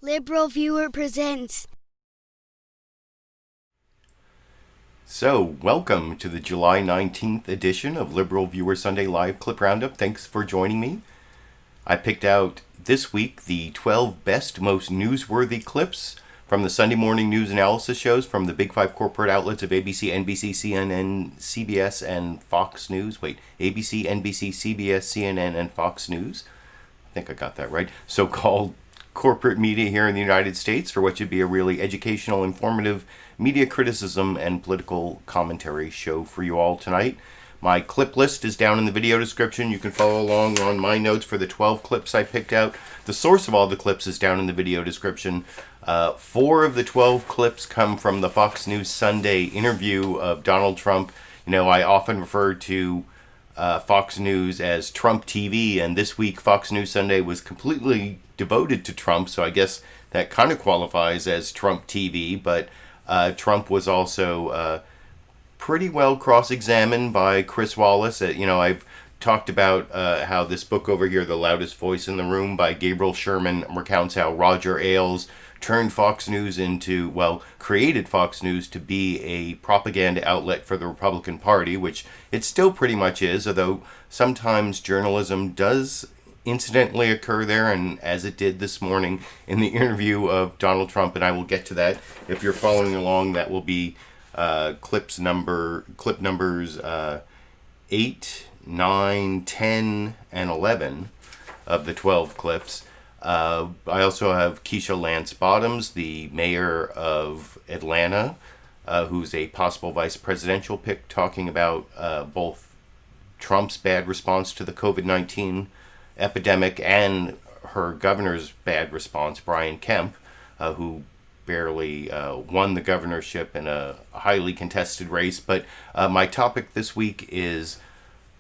LiberalViewer presents. So, welcome to the July 19th edition of LiberalViewer Sunday Live Clip Roundup. Thanks for joining me. I picked out this week the 12 best, most newsworthy clips from the Sunday morning news analysis shows from the big five corporate outlets of ABC, NBC, CNN, CBS, and Fox News. ABC, NBC, CBS, CNN, and Fox News. I think I got that right. So-called corporate media here in the United States for what should be a really educational, informative media criticism and political commentary show for you all tonight. My clip list is down in the video description. You can follow along on my notes for the 12 clips I picked out. The source of all the clips is down in the video description. 4 of the 12 clips come from the Fox News Sunday interview of Donald Trump. You know, I often refer to Fox News as Trump TV, and this week Fox News Sunday was completely devoted to Trump, so I guess that kind of qualifies as Trump TV, but Trump was also pretty well cross-examined by Chris Wallace. I've talked about how this book over here, The Loudest Voice in the Room by Gabriel Sherman, recounts how Roger Ailes turned Fox News created Fox News to be a propaganda outlet for the Republican Party, which it still pretty much is, although sometimes journalism does incidentally occur there, and as it did this morning in the interview of Donald Trump, and I will get to that. If you're following along, that will be clip numbers 8, 9, 10, and 11 of the 12 clips. I also have Keisha Lance Bottoms, the mayor of Atlanta, who's a possible vice presidential pick, talking about both Trump's bad response to the COVID-19 epidemic and her governor's bad response, Brian Kemp, who barely won the governorship in a highly contested race. But my topic this week is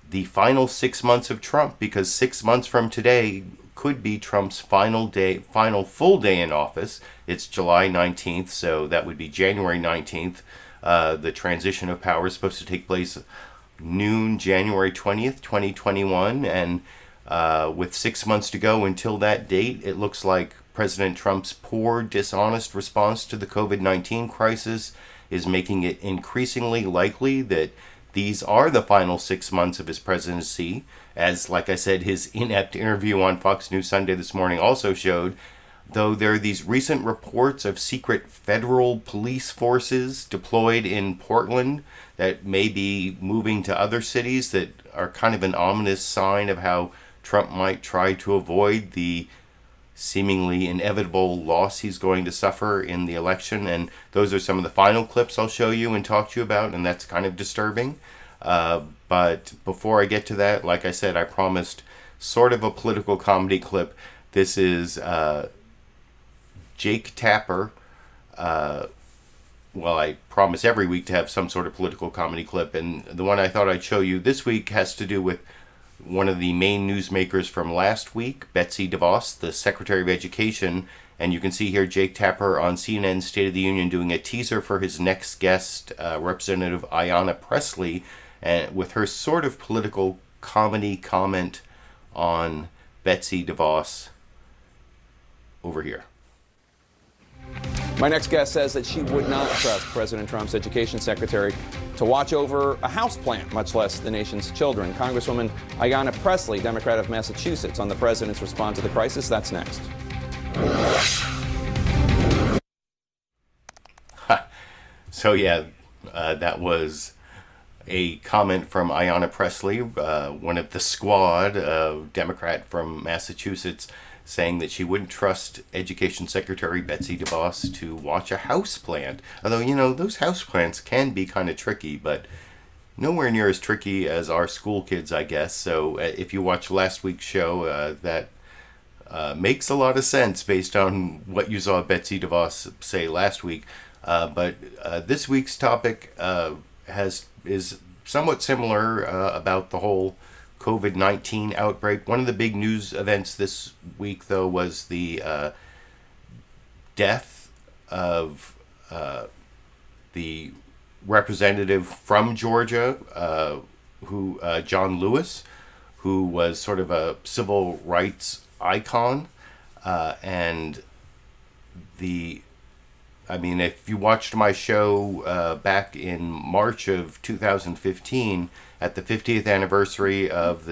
the final 6 months of Trump, because 6 months from today could be Trump's final full day in office. It's July 19th, so that would be January 19th. The transition of power is supposed to take place noon, January 20th, 2021, and with 6 months to go until that date, it looks like President Trump's poor, dishonest response to the COVID-19 crisis is making it increasingly likely that these are the final 6 months of his presidency, as, like I said, his inept interview on Fox News Sunday this morning also showed, though there are these recent reports of secret federal police forces deployed in Portland that may be moving to other cities that are kind of an ominous sign of how Trump might try to avoid the seemingly inevitable loss he's going to suffer in the election. And those are some of the final clips I'll show you and talk to you about, and that's kind of disturbing. But before I get to that, like I said, I promised sort of a political comedy clip. This is Jake Tapper. I promise every week to have some sort of political comedy clip, and the one I thought I'd show you this week has to do with one of the main newsmakers from last week, Betsy DeVos, the Secretary of Education. And you can see here Jake Tapper on CNN's State of the Union doing a teaser for his next guest, Representative Ayanna Pressley, and with her sort of political comedy comment on Betsy DeVos over here. My next guest says that she would not trust President Trump's education secretary to watch over a houseplant, much less the nation's children. Congresswoman Ayanna Pressley, Democrat of Massachusetts, on the president's response to the crisis. That's next. That was a comment from Ayanna Pressley, one of the squad, Democrat from Massachusetts, saying that she wouldn't trust Education Secretary Betsy DeVos to watch a houseplant. Although, those houseplants can be kind of tricky, but nowhere near as tricky as our school kids, I guess. So if you watch last week's show, that makes a lot of sense based on what you saw Betsy DeVos say last week. But this week's topic is somewhat similar about the whole COVID-19 outbreak. One of the big news events this week, though, was the death of the representative from Georgia, John Lewis, who was sort of a civil rights icon, and if you watched my show back in March of 2015, at the 50th anniversary of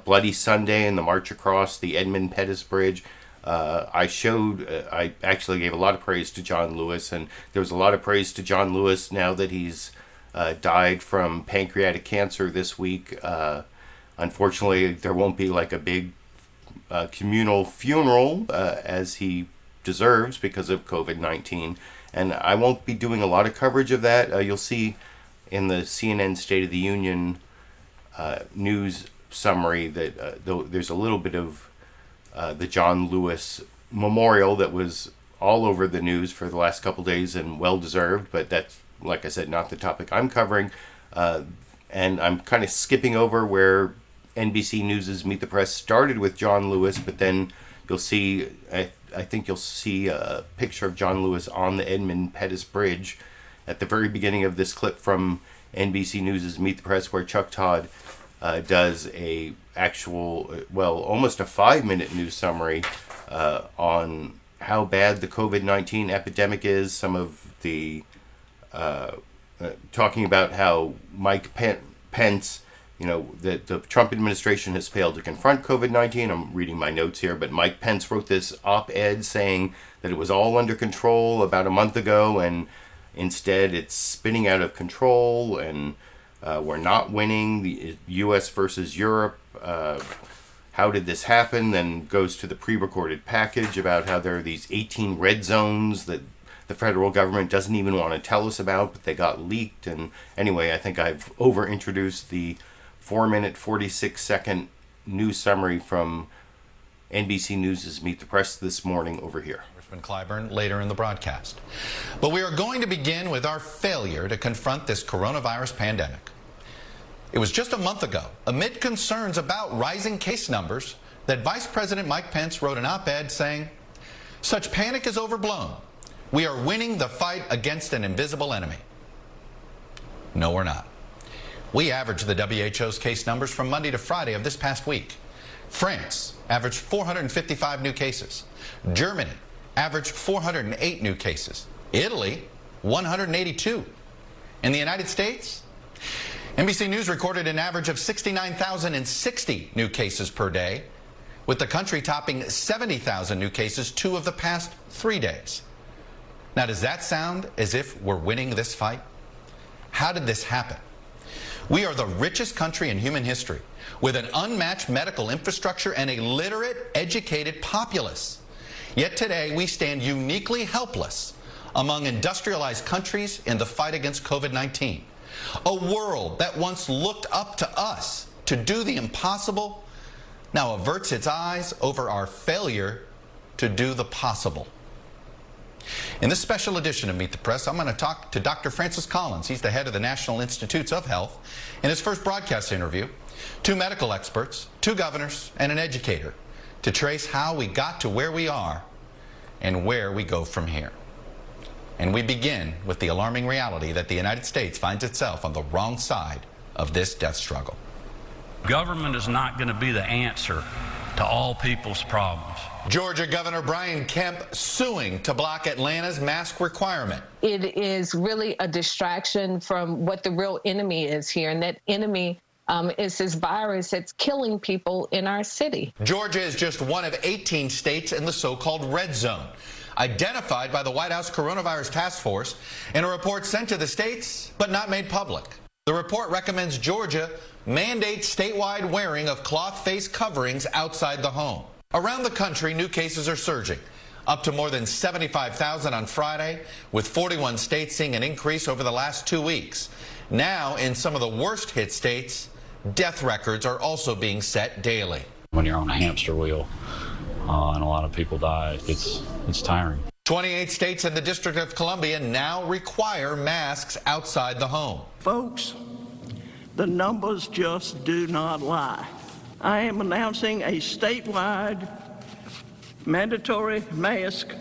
Bloody Sunday and the march across the Edmund Pettus Bridge, I actually gave a lot of praise to John Lewis, and there was a lot of praise to John Lewis now that he's died from pancreatic cancer this week. Unfortunately, there won't be like a big communal funeral as he deserves because of COVID-19, and I won't be doing a lot of coverage of that. You'll see in the CNN State of the Union news summary that there's a little bit of the John Lewis memorial that was all over the news for the last couple days, and well deserved, but that's, like I said, not the topic I'm covering. And I'm kind of skipping over where NBC News' Meet the Press started with John Lewis, but then you'll see, I think you'll see a picture of John Lewis on the Edmund Pettus Bridge at the very beginning of this clip from NBC News' Meet the Press, where Chuck Todd does a actual, almost a 5-minute news summary on how bad the COVID-19 epidemic is. Some of the talking about how Mike Pence, that the Trump administration has failed to confront COVID-19. I'm reading my notes here, but Mike Pence wrote this op-ed saying that it was all under control about a month ago, and instead it's spinning out of control, and we're not winning. The U.S. versus Europe. How did this happen? Then goes to the pre-recorded package about how there are these 18 red zones that the federal government doesn't even want to tell us about, but they got leaked. And anyway, I think I've over-introduced the 4-minute, 46-second news summary from NBC News' Meet the Press this morning over here. Clyburn later in the broadcast. But we are going to begin with our failure to confront this coronavirus pandemic. It was just a month ago, amid concerns about rising case numbers, that Vice President Mike Pence wrote an op-ed saying, "Such panic is overblown. We are winning the fight against an invisible enemy." No, we're not. We averaged the WHO's case numbers from Monday to Friday of this past week. France averaged 455 new cases. Germany averaged 408 new cases. Italy, 182. In the United States, NBC News recorded an average of 69,060 new cases per day, with the country topping 70,000 new cases 2 of the past 3 days. Now, does that sound as if we're winning this fight? How did this happen? We are the richest country in human history, with an unmatched medical infrastructure and a literate, educated populace. Yet today, we stand uniquely helpless among industrialized countries in the fight against COVID-19. A world that once looked up to us to do the impossible now averts its eyes over our failure to do the possible. In this special edition of Meet the Press, I'm going to talk to Dr. Francis Collins. He's the head of the National Institutes of Health. In his first broadcast interview, 2 medical experts, 2 governors, and an educator to trace how we got to where we are and where we go from here. And we begin with the alarming reality that the United States finds itself on the wrong side of this death struggle. Government is not going to be the answer to all people's problems. Georgia Governor Brian Kemp suing to block Atlanta's mask requirement. It is really a distraction from what the real enemy is here, and that enemy is this virus that's killing people in our city. Georgia is just one of 18 states in the so-called red zone, identified by the White House Coronavirus Task Force in a report sent to the states but not made public. The report recommends Georgia mandate statewide wearing of cloth face coverings outside the home. Around the country, new cases are surging, up to more than 75,000 on Friday, with 41 states seeing an increase over the last 2 weeks. Now, in some of the worst hit states, death records are also being set daily. When you're on a hamster wheel and a lot of people die, it's tiring. 28 states and the District of Columbia now require masks outside the home. Folks, the numbers just do not lie. I am announcing a statewide mandatory mask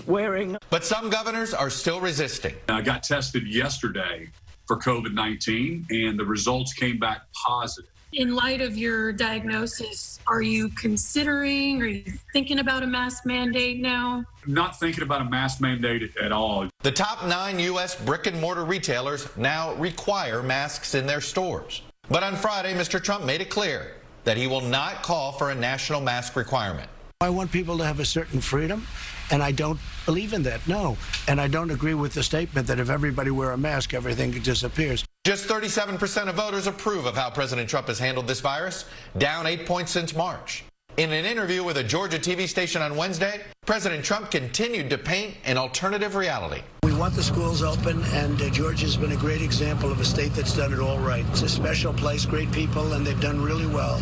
wearing. But some governors are still resisting. I got tested yesterday for COVID-19, and the results came back positive. in light of your diagnosis, are you thinking about a mask mandate now? I'm not thinking about a mask mandate at all. The top 9 U.S. brick-and-mortar retailers now require masks in their stores. But on Friday, Mr. Trump made it clear that he will not call for a national mask requirement. I want people to have a certain freedom, and I don't believe in that, no. And I don't agree with the statement that if everybody wear a mask, everything disappears. Just 37% of voters approve of how President Trump has handled this virus, down 8 points since March. In an interview with a Georgia TV station on Wednesday, President Trump continued to paint an alternative reality. We want the schools open, and Georgia's been a great example of a state that's done it all right. It's a special place, great people, and they've done really well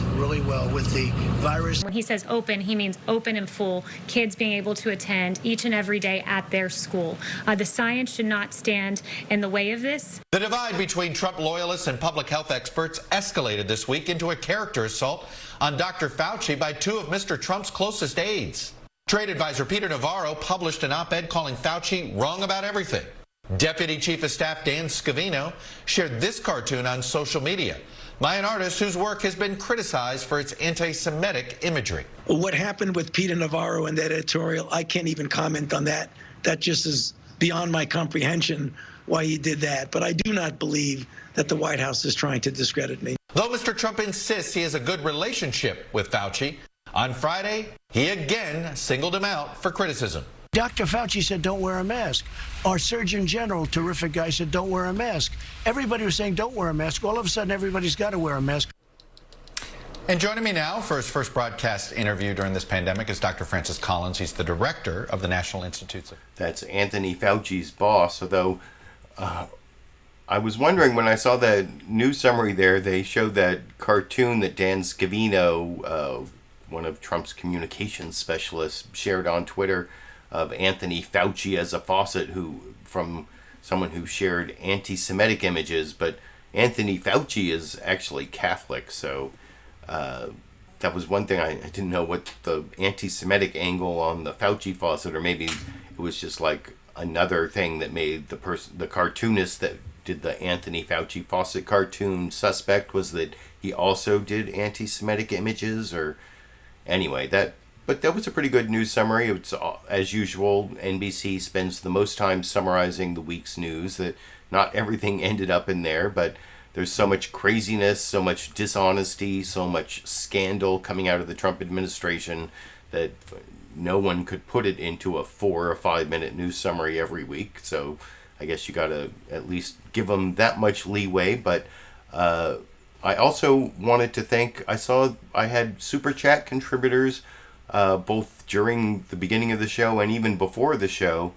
with the virus. When he says open, he means open and full, kids being able to attend each and every day at their school. The science should not stand in the way of this. The divide between Trump loyalists and public health experts escalated this week into a character assault on Dr. Fauci by 2 of Mr. Trump's closest aides. Trade advisor Peter Navarro published an op-ed calling Fauci wrong about everything. Deputy Chief of Staff Dan Scavino shared this cartoon on social media by an artist whose work has been criticized for its anti-Semitic imagery. What happened with Peter Navarro and that editorial, I can't even comment on that. That just is beyond my comprehension why he did that. But I do not believe that the White House is trying to discredit me. Though Mr. Trump insists he has a good relationship with Fauci, on Friday, he again singled him out for criticism. Dr. Fauci said, don't wear a mask. Our Surgeon General, terrific guy, said, don't wear a mask. Everybody was saying, don't wear a mask. All of a sudden, everybody's got to wear a mask. And joining me now for his first broadcast interview during this pandemic is Dr. Francis Collins. He's the director of the National Institutes of... That's Anthony Fauci's boss, although I was wondering when I saw that news summary there, they showed that cartoon that Dan Scavino, one of Trump's communications specialists, shared on Twitter of Anthony Fauci as a faucet, from someone who shared anti-Semitic images, but Anthony Fauci is actually Catholic, so that was one thing I didn't know what the anti-Semitic angle on the Fauci faucet, or maybe it was just like another thing that made the cartoonist that did the Anthony Fauci faucet cartoon suspect, was that he also did anti-Semitic images, or anyway, but that was a pretty good news summary. It's, as usual, NBC spends the most time summarizing the week's news, that not everything ended up in there, but there's so much craziness, so much dishonesty, so much scandal coming out of the Trump administration that no one could put it into a 4 or 5 minute news summary every week. So I guess you got to at least give them that much leeway. But I also wanted to thank, I had Super Chat contributors both during the beginning of the show and even before the show.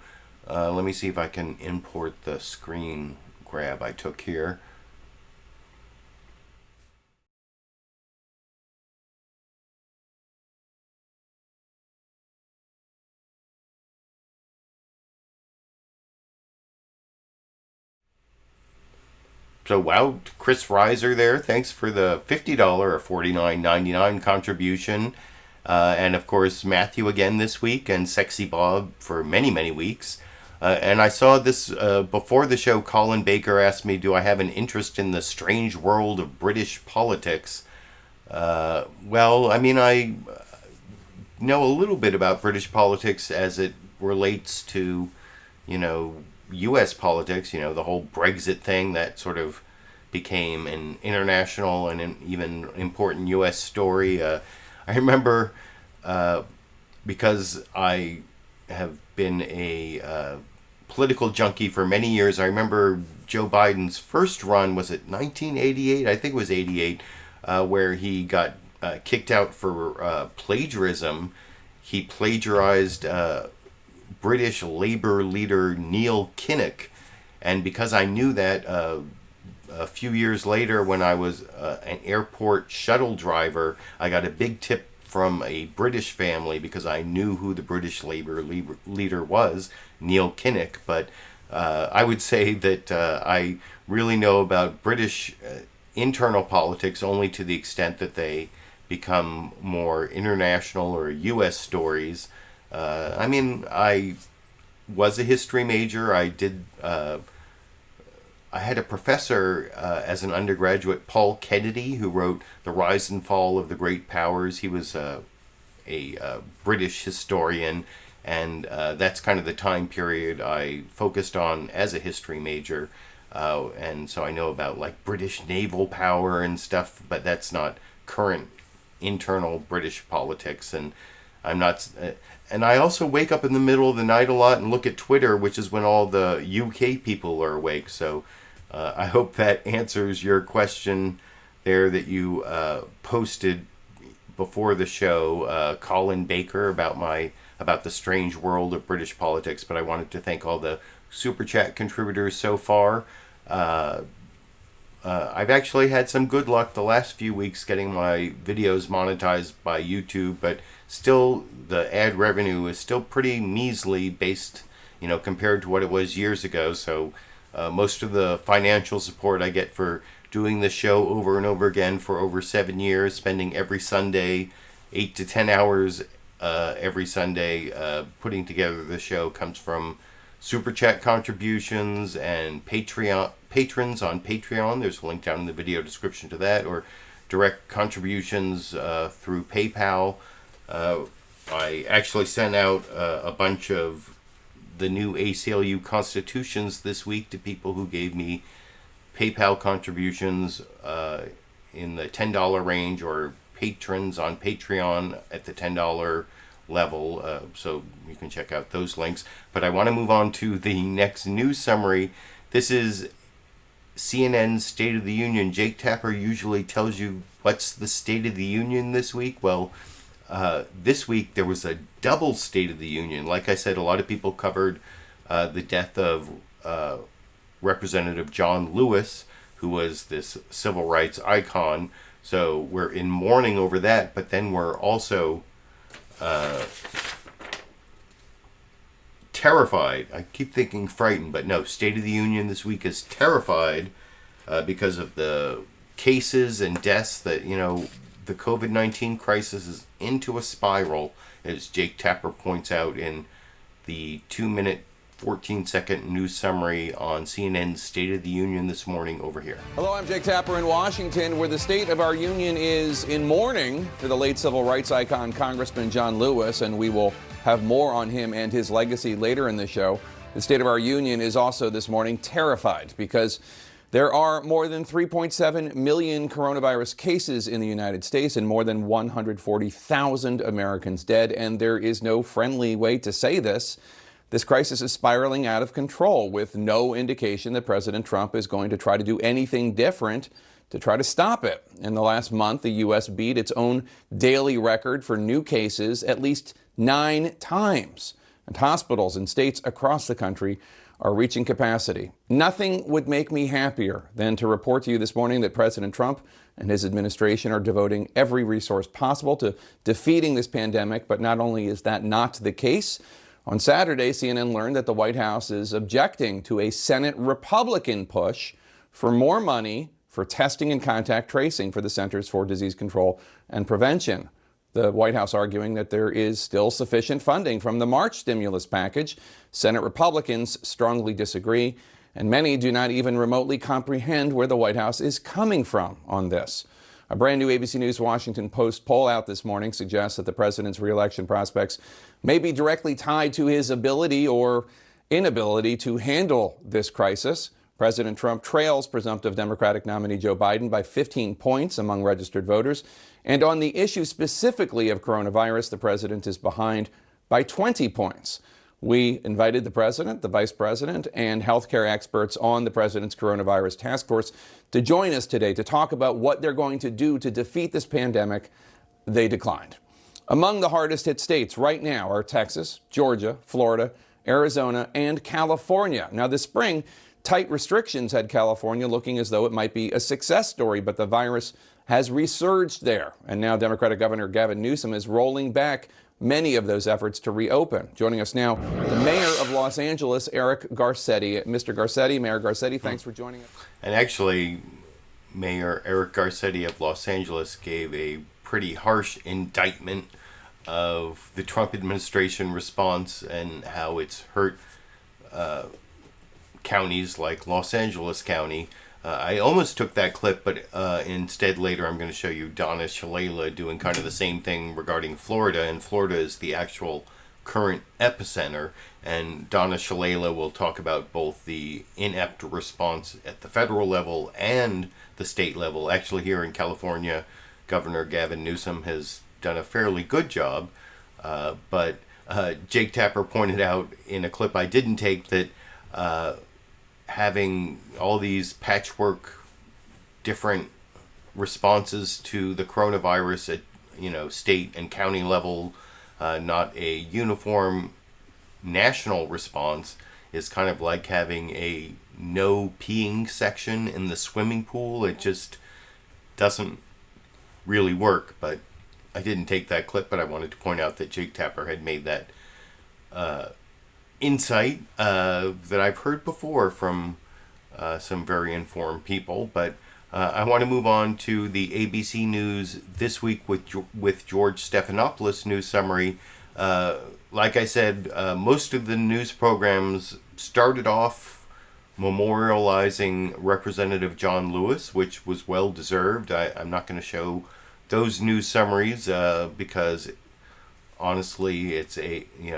Let me see if I can import the screen grab I took here. So, wow, Chris Reiser there, thanks for the $50 or $49.99 contribution. And, of course, Matthew again this week, and Sexy Bob for many, many weeks. And I saw this before the show. Colin Baker asked me, do I have an interest in the strange world of British politics? Well, I mean, I know a little bit about British politics as it relates to, U.S. politics, the whole Brexit thing that sort of became an international and an even important U.S. story. I remember, because I have been a political junkie for many years, I remember Joe Biden's first run, was it 1988? I think it was 88, where he got kicked out for plagiarism. He plagiarized British Labour leader Neil Kinnock, and because I knew that, a few years later when I was an airport shuttle driver, I got a big tip from a British family because I knew who the British Labour leader was, Neil Kinnock. But I would say that I really know about British internal politics only to the extent that they become more international or U.S. stories. I mean, I was a history major. I did I had a professor as an undergraduate, Paul Kennedy, who wrote The Rise and Fall of the Great Powers. He was a British historian, and that's kind of the time period I focused on as a history major. And so I know about like British naval power and stuff, but that's not current internal British politics. And I'm not... and I also wake up in the middle of the night a lot and look at Twitter, which is when all the UK people are awake. So I hope that answers your question there that you posted before the show, Colin Baker, about the strange world of British politics. But I wanted to thank all the Super Chat contributors so far. I've actually had some good luck the last few weeks getting my videos monetized by YouTube, but still the ad revenue is still pretty measly based, compared to what it was years ago. So most of the financial support I get for doing the show over and over again for over 7 years, spending every Sunday 8 to 10 hours every Sunday putting together the show, comes from Super Chat contributions and patrons on Patreon. There's a link down in the video description to that, or direct contributions through PayPal. I actually sent out a bunch of the new ACLU constitutions this week to people who gave me PayPal contributions in the $10 range, or patrons on Patreon at the $10 level, so you can check out those links. But I want to move on to the next news summary. This is CNN's State of the Union. Jake Tapper usually tells you what's the State of the Union this week. Well, this week there was a double State of the Union. Like I said, a lot of people covered the death of Representative John Lewis, who was this civil rights icon. So we're in mourning over that, but then we're also terrified. I keep thinking frightened, but no, State of the Union this week is terrified because of the cases and deaths that, the COVID-19 crisis is into a spiral, as Jake Tapper points out in the 2-minute 14-second news summary on CNN's State of the Union this morning over here. Hello, I'm Jake Tapper in Washington, where the state of our union is in mourning for the late civil rights icon, Congressman John Lewis, and we will have more on him and his legacy later in the show. The state of our union is also this morning terrified because there are more than 3.7 million coronavirus cases in the United States and more than 140,000 Americans dead, and there is no friendly way to say this. This crisis is spiraling out of control, with no indication that President Trump is going to try to do anything different to try to stop it. In the last month, the U.S. beat its own daily record for new cases at least 9 times. And hospitals in states across the country are reaching capacity. Nothing would make me happier than to report to you this morning that President Trump and his administration are devoting every resource possible to defeating this pandemic. But not only is that not the case, on Saturday, CNN learned that the White House is objecting to a Senate Republican push for more money for testing and contact tracing for the Centers for Disease Control and Prevention. The White House arguing that there is still sufficient funding from the March stimulus package. Senate Republicans strongly disagree, and many do not even remotely comprehend where the White House is coming from on this. A brand new ABC News Washington Post poll out this morning suggests that the president's reelection prospects may be directly tied to his ability or inability to handle this crisis. President Trump trails presumptive Democratic nominee Joe Biden by 15 points among registered voters. And on the issue specifically of coronavirus, the president is behind by 20 points. We invited the president, the vice president, and healthcare experts on the president's coronavirus task force to join us today to talk about what they're going to do to defeat this pandemic. They declined. Among the hardest hit states right now are Texas, Georgia, Florida, Arizona, and California. Now, this spring, tight restrictions had California looking as though it might be a success story, but the virus has resurged there. And now Democratic Governor Gavin Newsom is rolling back many of those efforts to reopen. Joining us now, the mayor of Los Angeles, Eric Garcetti. Mr. Garcetti, Mayor Garcetti, thanks for joining us. And actually, Mayor Eric Garcetti of Los Angeles gave a pretty harsh indictment of the Trump administration response and how it's hurt counties like Los Angeles County. I almost took that clip, but instead later I'm going to show you Donna Shalala doing kind of the same thing regarding Florida, and Florida is the actual current epicenter, and Donna Shalala will talk about both the inept response at the federal level and the state level. Actually, here in California, Governor Gavin Newsom has done a fairly good job, but Jake Tapper pointed out in a clip I didn't take that having all these patchwork different responses to the coronavirus at state and county level, not a uniform national response, is kind of like having a no peeing section in the swimming pool. It just doesn't really work. But I didn't take that clip, but I wanted to point out that Jake Tapper had made that insight that I've heard before from some very informed people. But I want to move on to the ABC News This Week with George Stephanopoulos news summary. Like I said, most of the news programs started off memorializing Representative John Lewis, which was well deserved. I'm not going to show those news summaries because honestly, it's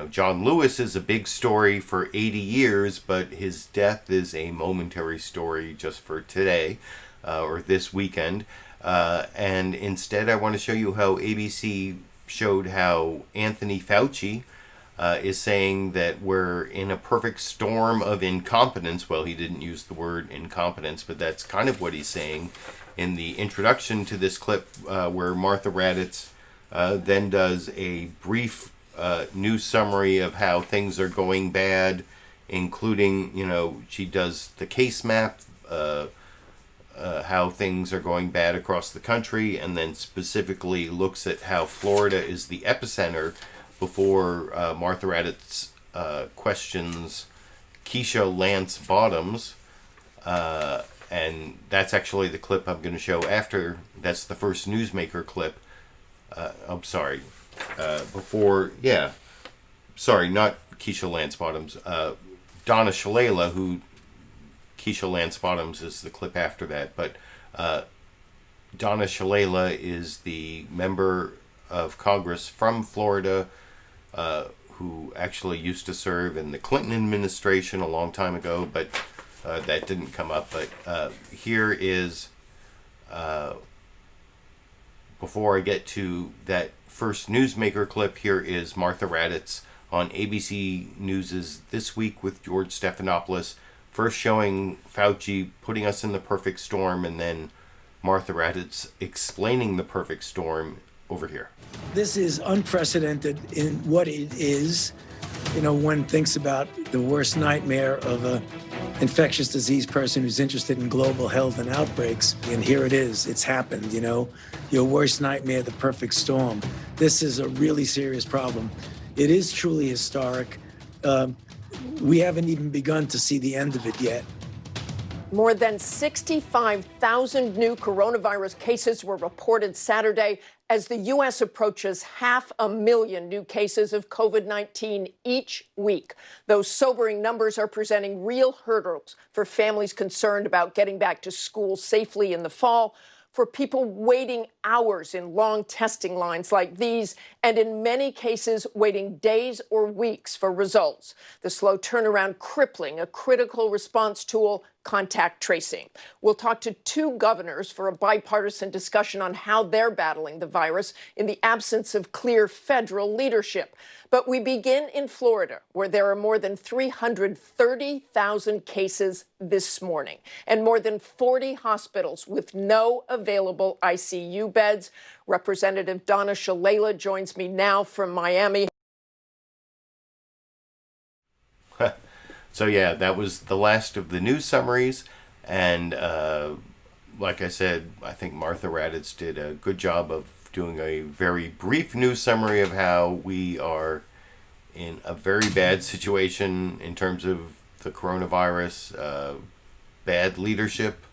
John Lewis is a big story for 80 years, but his death is a momentary story just for today or this weekend. And instead, I want to show you how ABC showed how Anthony Fauci is saying that we're in a perfect storm of incompetence. Well, he didn't use the word incompetence, but that's kind of what he's saying in the introduction to this clip where Martha Raddatz then does a brief news summary of how things are going bad, including, she does the case map, how things are going bad across the country, and then specifically looks at how Florida is the epicenter before Martha Raddatz questions Keisha Lance Bottoms. And that's actually the clip I'm going to show after. That's the first Newsmaker clip. I'm sorry. Sorry, not Keisha Lance Bottoms. Donna Shalala, who Keisha Lance Bottoms is the clip after that. But Donna Shalala is the member of Congress from Florida who actually used to serve in the Clinton administration a long time ago, but that didn't come up. But here is, before I get to that first Newsmaker clip, here is Martha Raddatz on ABC News' This Week with George Stephanopoulos, first showing Fauci putting us in the perfect storm, and then Martha Raddatz explaining the perfect storm over here. This is unprecedented in what it is. One thinks about the worst nightmare of a infectious disease person who's interested in global health and outbreaks, and here it is. It's happened, your worst nightmare, the perfect storm. This is a really serious problem. It is truly historic. We haven't even begun to see the end of it yet. More than 65,000 new coronavirus cases were reported Saturday as the U.S. approaches 500,000 new cases of COVID-19 each week. Those sobering numbers are presenting real hurdles for families concerned about getting back to school safely in the fall, for people waiting hours in long testing lines like these, and in many cases waiting days or weeks for results. The slow turnaround crippling a critical response tool, contact tracing. We'll talk to two governors for a bipartisan discussion on how they're battling the virus in the absence of clear federal leadership. But we begin in Florida, where there are more than 330,000 cases this morning and more than 40 hospitals with no available ICU beds. Representative Donna Shalala joins me now from Miami. So yeah, that was the last of the news summaries, and like I said, I think Martha Raddatz did a good job of doing a very brief news summary of how we are in a very bad situation in terms of the coronavirus, bad leadership,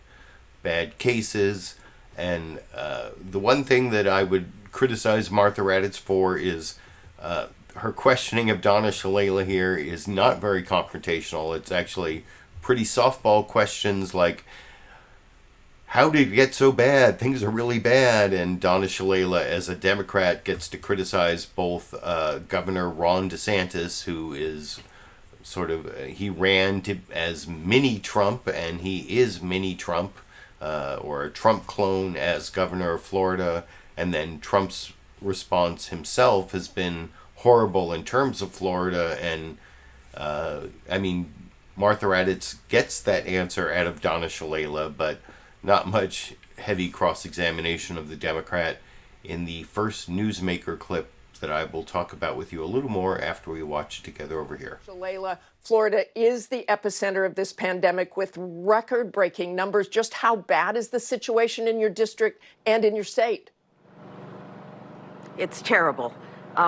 bad cases, and the one thing that I would criticize Martha Raddatz for is her questioning of Donna Shalala here is not very confrontational. It's actually pretty softball questions like, how did it get so bad? Things are really bad. And Donna Shalala, as a Democrat, gets to criticize both Governor Ron DeSantis, who is sort of, he ran as mini Trump, and he is mini Trump, or a Trump clone as governor of Florida. And then Trump's response himself has been horrible in terms of Florida. And I mean, Martha Raddatz gets that answer out of Donna Shalala, but not much heavy cross-examination of the Democrat in the first newsmaker clip that I will talk about with you a little more after we watch it together over here. Shalala, Florida is the epicenter of this pandemic with record-breaking numbers. Just how bad is the situation in your district and in your state? It's terrible.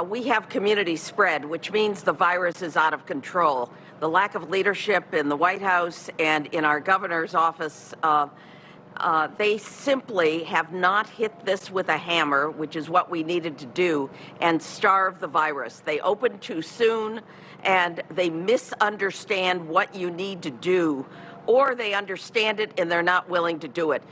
We have community spread, which means the virus is out of control. The lack of leadership in the White House and in our governor's office, they simply have not hit this with a hammer, which is what we needed to do, and starve the virus. They opened too soon, and they misunderstand what you need to do, or they understand it and they're not willing to do it.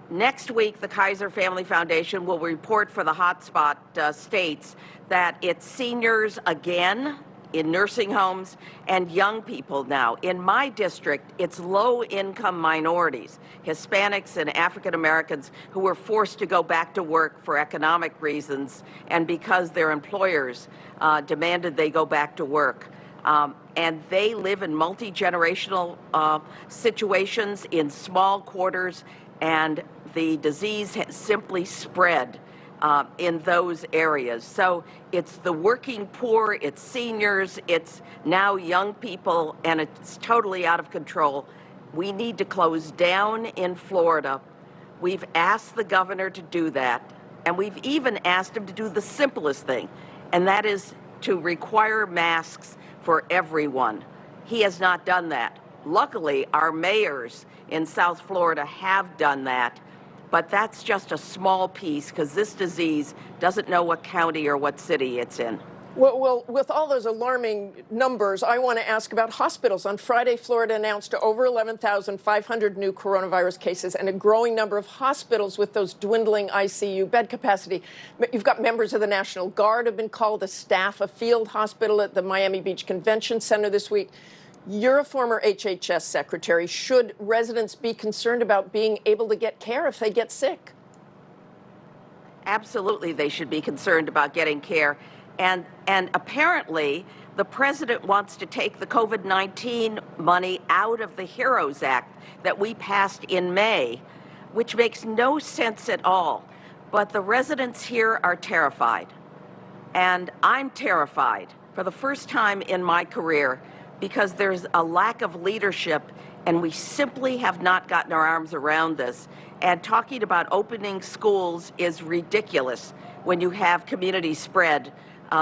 Next week, the Kaiser Family Foundation will report for the hotspot states that it's seniors again in nursing homes and young people now. In my district, it's low-income minorities, Hispanics and African Americans who were forced to go back to work for economic reasons and because their employers demanded they go back to work. And they live in multi-generational situations in small quarters, and the disease has simply spread in those areas. So it's the working poor, it's seniors, it's now young people, and it's totally out of control. We need to close down in Florida. We've asked the governor to do that, and we've even asked him to do the simplest thing, and that is to require masks for everyone. He has not done that. Luckily, our mayors in South Florida have done that, but that's just a small piece because this disease doesn't know what county or what city it's in. Well, with all those alarming numbers, I want to ask about hospitals. On Friday, Florida announced over 11,500 new coronavirus cases and a growing number of hospitals with those dwindling ICU bed capacity. You've got members of the National Guard have been called to staff a field hospital at the Miami Beach Convention Center this week. You're a former HHS secretary. Should residents be concerned about being able to get care if they get sick? Absolutely, they should be concerned about getting care. And apparently, the president wants to take the COVID-19 money out of the HEROES Act that we passed in May, which makes no sense at all. But the residents here are terrified. And I'm terrified for the first time in my career because there's a lack of leadership and we simply have not gotten our arms around this. And talking about opening schools is ridiculous when you have community spread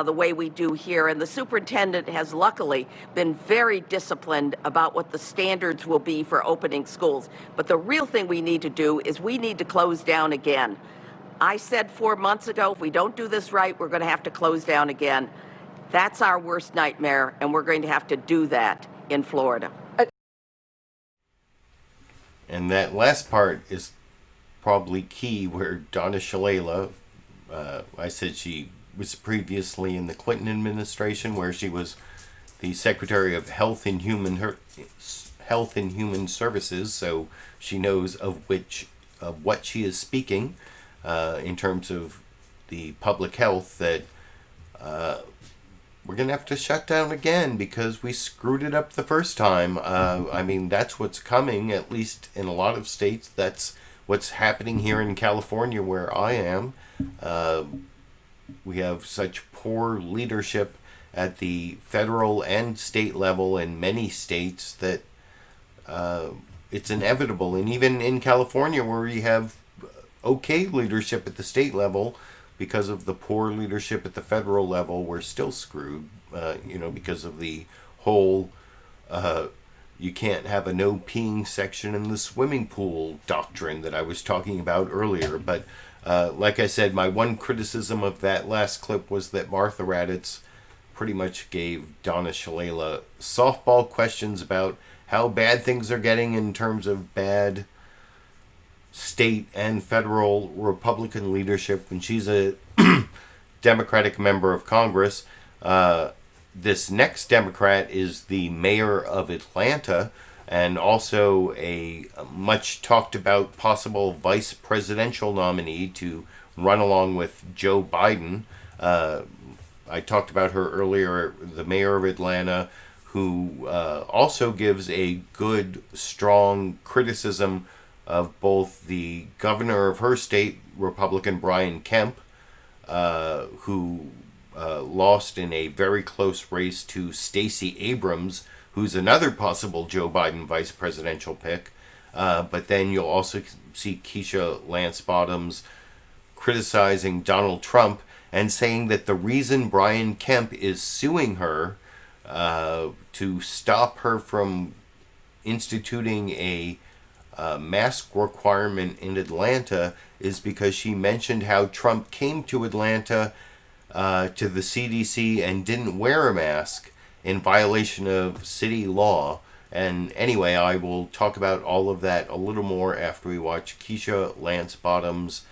the way we do here. And the superintendent has luckily been very disciplined about what the standards will be for opening schools. But the real thing we need to do is we need to close down again. I said 4 months ago, if we don't do this right, we're going to have to close down again. That's our worst nightmare, and we're going to have to do that in Florida. And that last part is probably key, where Donna Shalala, I said she was previously in the Clinton administration, where she was the Secretary of Health and Human Services, so she knows of what she is speaking in terms of the public health, that we're going to have to shut down again because we screwed it up the first time. I mean, that's what's coming, at least in a lot of states. That's what's happening here in California, where I am. We have such poor leadership at the federal and state level in many states that it's inevitable. And even in California, where we have okay leadership at the state level, because of the poor leadership at the federal level, we're still screwed, because of the whole you can't have a no peeing section in the swimming pool doctrine that I was talking about earlier. But like I said, my one criticism of that last clip was that Martha Raddatz pretty much gave Donna Shalala softball questions about how bad things are getting in terms of bad state and federal Republican leadership when she's a Democratic member of Congress. This next Democrat is the mayor of Atlanta and also a much talked about possible vice presidential nominee to run along with Joe Biden. I talked about her earlier, the mayor of Atlanta, who also gives a good, strong criticism of both the governor of her state, Republican Brian Kemp, who lost in a very close race to Stacey Abrams, who's another possible Joe Biden vice presidential pick. But then you'll also see Keisha Lance Bottoms criticizing Donald Trump and saying that the reason Brian Kemp is suing her to stop her from instituting a mask requirement in Atlanta is because she mentioned how Trump came to Atlanta to the CDC and didn't wear a mask in violation of city law. And anyway, I will talk about all of that a little more after we watch Keisha Lance Bottoms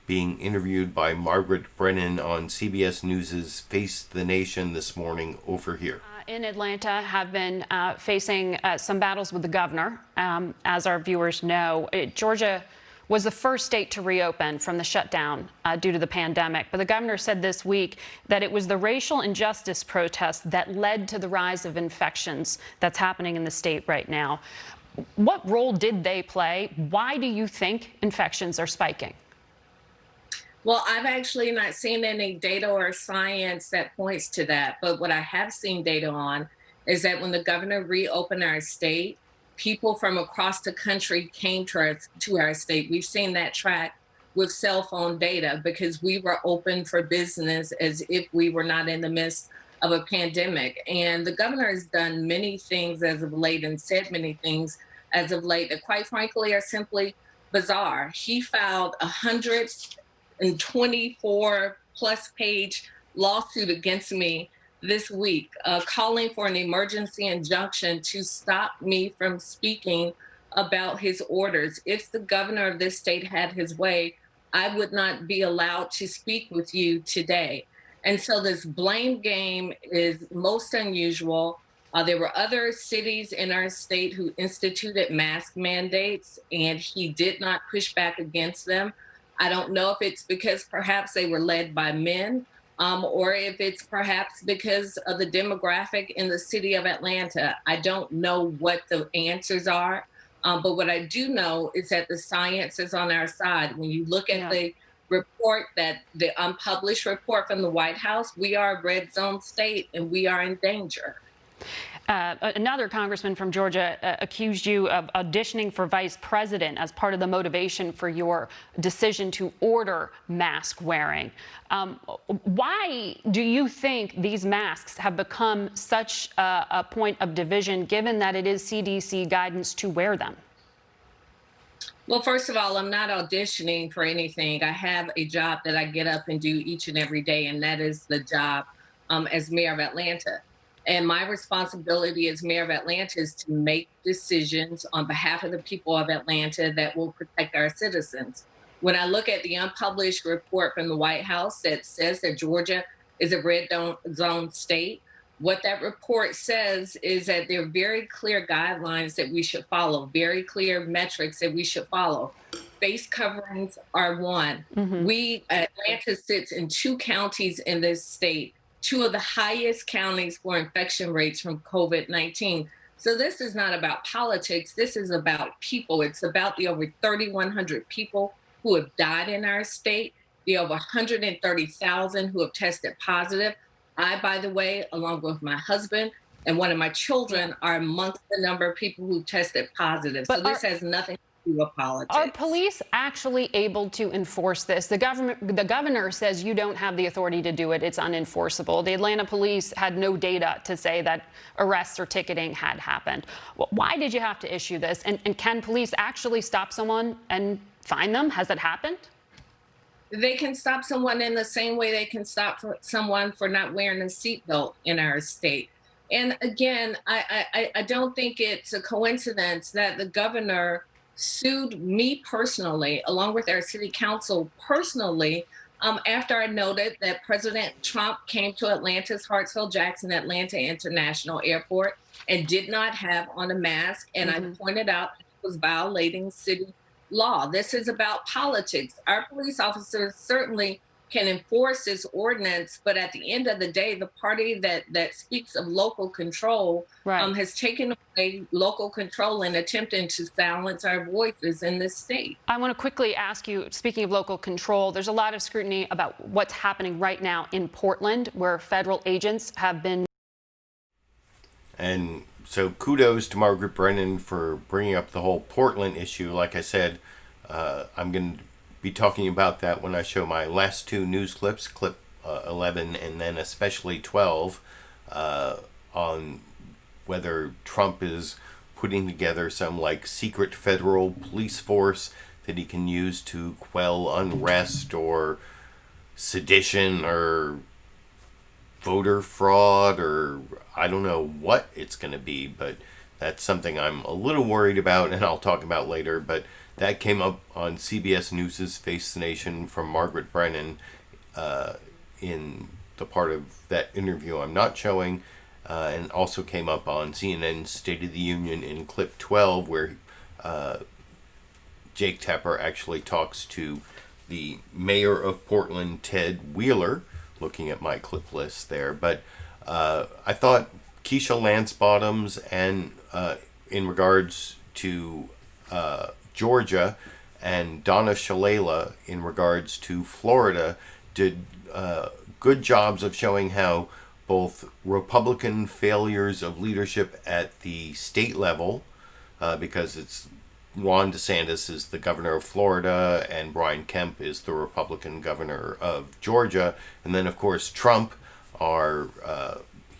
being interviewed by Margaret Brennan on CBS News' Face the Nation this morning over here. In Atlanta have been facing some battles with the governor. As our viewers know, Georgia was the first state to reopen from the shutdown due to the pandemic. But the governor said this week that it was the racial injustice protests that led to the rise of infections that's happening in the state right now. What role did they play? Why do you think infections are spiking? Well, I've actually not seen any data or science that points to that. But what I have seen data on is that when the governor reopened our state, people from across the country came to our state. We've seen that track with cell phone data because we were open for business as if we were not in the midst of a pandemic. And the governor has done many things as of late and said many things as of late that quite frankly are simply bizarre. He filed 124 plus page lawsuit against me this week, calling for an emergency injunction to stop me from speaking about his orders. If the governor of this state had his way, I would not be allowed to speak with you today. And so this blame game is most unusual. There were other cities in our state who instituted mask mandates, and he did not push back against them. I don't know if it's because perhaps they were led by men, or if it's perhaps because of the demographic in the city of Atlanta. I don't know what the answers are, but what I do know is that the science is on our side. When you look at the report, that the unpublished report from the White House, we are a red zone state and we are in danger. Another congressman from Georgia accused you of auditioning for vice president as part of the motivation for your decision to order mask wearing. Why do you think these masks have become such a point of division, given that it is CDC guidance to wear them? Well, first of all, I'm not auditioning for anything. I have a job that I get up and do each and every day, and that is the job as mayor of Atlanta. And my responsibility as mayor of Atlanta is to make decisions on behalf of the people of Atlanta that will protect our citizens. When I look at the unpublished report from the White House that says that Georgia is a red zone state, what that report says is that there are very clear guidelines that we should follow, very clear metrics that we should follow. Face coverings are one. Atlanta sits in 2 counties in this state, 2 of the highest counties for infection rates from COVID-19. So this is not about politics. This is about people. It's about the over 3,100 people who have died in our state, the over 130,000 who have tested positive. I, by the way, along with my husband and one of my children, are amongst the number of people who tested positive. So this has nothing to do with politics. Are police actually able to enforce this? The governor says you don't have the authority to do it. It's unenforceable. The Atlanta police had no data to say that arrests or ticketing had happened. Why did you have to issue this? And can police actually stop someone and fine them? Has it happened? They can stop someone in the same way they can stop someone for not wearing a seatbelt in our state. And again, I don't think it's a coincidence that the governor sued me personally, along with our city council personally, after I noted that President Trump came to Atlanta's Hartsfield-Jackson Atlanta International Airport and did not have on a mask. And I pointed out that he was violating city law. This is about politics. Our police officers certainly can enforce this ordinance, but at the end of the day, the party that speaks of local control has taken away local control and attempting to silence our voices in this state. I want to quickly ask you, speaking of local control, there's a lot of scrutiny about what's happening right now in Portland, where federal agents have been. And so kudos to Margaret Brennan for bringing up the whole Portland issue. Like I said, I'm going to be talking about that when I show my last two news clips, clip 11 and then especially 12, on whether Trump is putting together some like secret federal police force that he can use to quell unrest or sedition or voter fraud, or I don't know what it's going to be, but that's something I'm a little worried about and I'll talk about later. But that came up on CBS News' Face the Nation from Margaret Brennan in the part of that interview I'm not showing, and also came up on CNN's State of the Union in clip 12, where Jake Tapper actually talks to the mayor of Portland, Ted Wheeler, looking at my clip list there. But I thought Keisha Lance Bottoms and in regards to Georgia, and Donna Shalala in regards to Florida did good jobs of showing how both Republican failures of leadership at the state level, because it's Ron DeSantis is the governor of Florida and Brian Kemp is the Republican governor of Georgia, and then of course Trump, our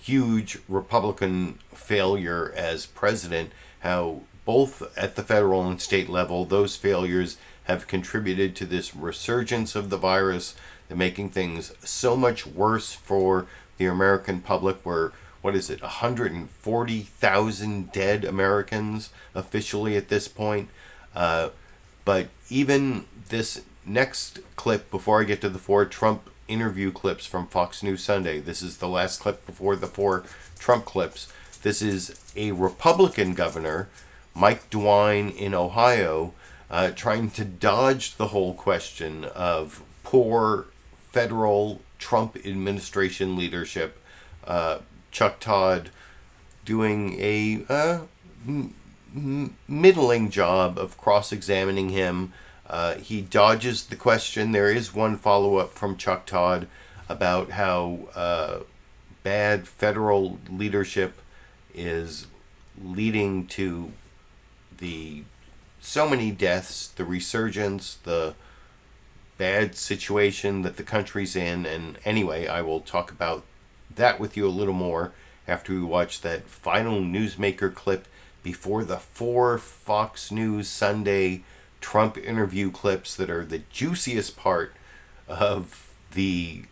huge Republican failure as president, how both at the federal and state level, those failures have contributed to this resurgence of the virus. They're making things so much worse for the American public, where, 140,000 dead Americans officially at this point. But even this next clip, before I get to the 4 Trump interview clips from Fox News Sunday, this is the last clip before the 4 Trump clips. This is a Republican governor, Mike DeWine in Ohio, trying to dodge the whole question of poor federal Trump administration leadership. Chuck Todd doing a middling job of cross-examining him. He dodges the question. There is one follow-up from Chuck Todd about how bad federal leadership is leading to so many deaths, the resurgence, the bad situation that the country's in. And anyway, I will talk about that with you a little more after we watch that final newsmaker clip before the 4 Fox News Sunday Trump interview clips that are the juiciest part of the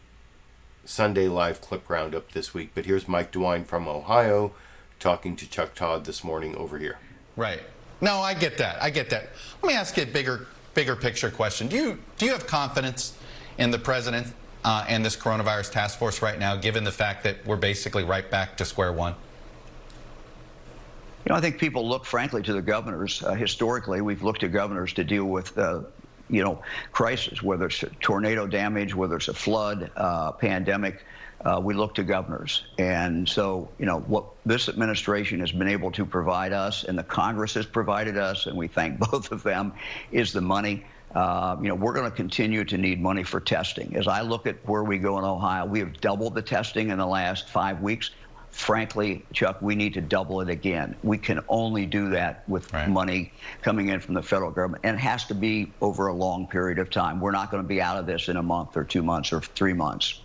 Sunday Live Clip Roundup this week. But here's Mike DeWine from Ohio talking to Chuck Todd this morning over here. Right. No, I get that. Let me ask you a bigger picture question. Do you have confidence in the president and this coronavirus task force right now, given the fact that we're basically right back to square one? I think people look, frankly, to the governors. Historically, we've looked to governors to deal with, crisis, whether it's tornado damage, whether it's a flood, pandemic. We look to governors. And so, what this administration has been able to provide us, and the Congress has provided us, and we thank both of them, is the money. We're going to continue to need money for testing. As I look at where we go in Ohio, we have doubled the testing in the last 5 weeks. Frankly, Chuck, we need to double it again. We can only do that with money coming in from the federal government, and it has to be over a long period of time. We're not going to be out of this in a month or 2 months or 3 months.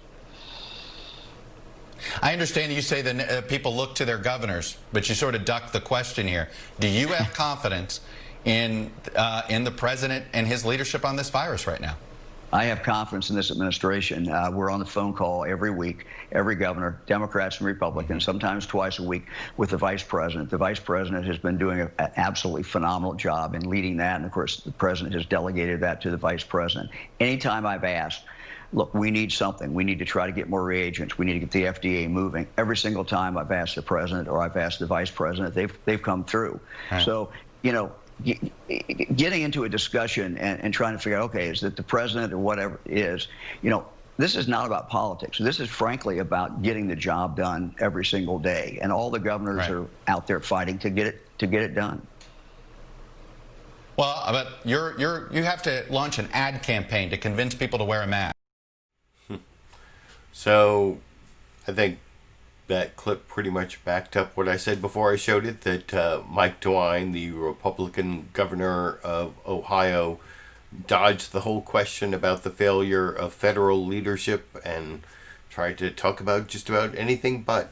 I understand you say that people look to their governors, but you sort of duck the question here. Do you have confidence in the president and his leadership on this virus right now? I have confidence in this administration. We're on the phone call every week, every governor, Democrats and Republicans, sometimes twice a week, with the vice president. The vice president has been doing an absolutely phenomenal job in leading that. And of course, the president has delegated that to the vice president. Anytime I've asked, look, we need something. We need to try to get more reagents. We need to get the FDA moving. Every single time I've asked the president or I've asked the vice president, they've come through. Right. So, you know, getting into a discussion and trying to figure out, okay, is that the president or whatever it is, you know, this is not about politics. This is frankly about getting the job done every single day. And all the governors are out there fighting to get it done. Well, but you have to launch an ad campaign to convince people to wear a mask. So I think that clip pretty much backed up what I said before I showed it, that Mike DeWine, the Republican governor of Ohio, dodged the whole question about the failure of federal leadership and tried to talk about just about anything but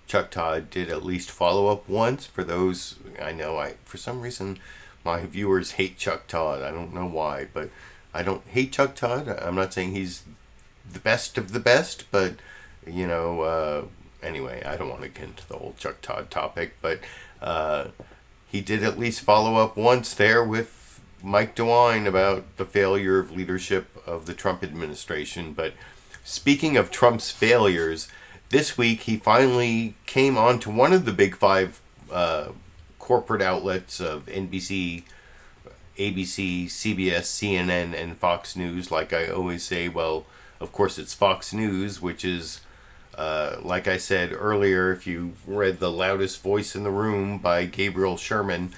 Chuck Todd did at least follow up once. For those, I know for some reason my viewers hate Chuck Todd. I don't know why, but I don't hate Chuck Todd. I'm not saying he's the best of the best, but you know, anyway, I don't want to get into the whole Chuck Todd topic, but he did at least follow up once there with Mike DeWine about the failure of leadership of the Trump administration. But speaking of Trump's failures, this week he finally came on to one of the big five corporate outlets of NBC, ABC, CBS, CNN, and Fox News. Like I always say, well, of course it's Fox News, which is, like I said earlier, if you read The Loudest Voice in the Room by Gabriel Sherman,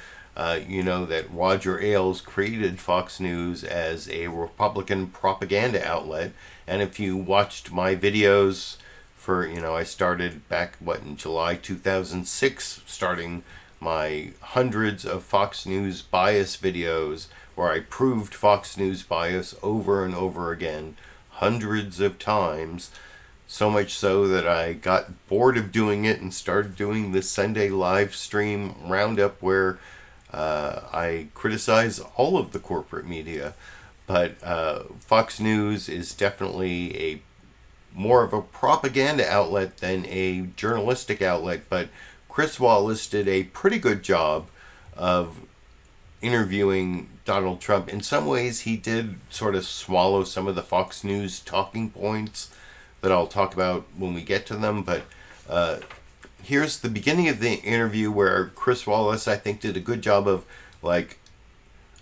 you know that Roger Ailes created Fox News as a Republican propaganda outlet. And if you watched my videos for, you know, I started back, in July 2006, starting my hundreds of Fox News bias videos where I proved Fox News bias over and over again, hundreds of times, so much so that I got bored of doing it and started doing the Sunday live stream Roundup, where I criticize all of the corporate media. But Fox News is definitely more of a propaganda outlet than a journalistic outlet, but Chris Wallace did a pretty good job of interviewing Donald Trump. In some ways, he did sort of swallow some of the Fox News talking points that I'll talk about when we get to them. But here's the beginning of the interview where Chris Wallace, I think, did a good job of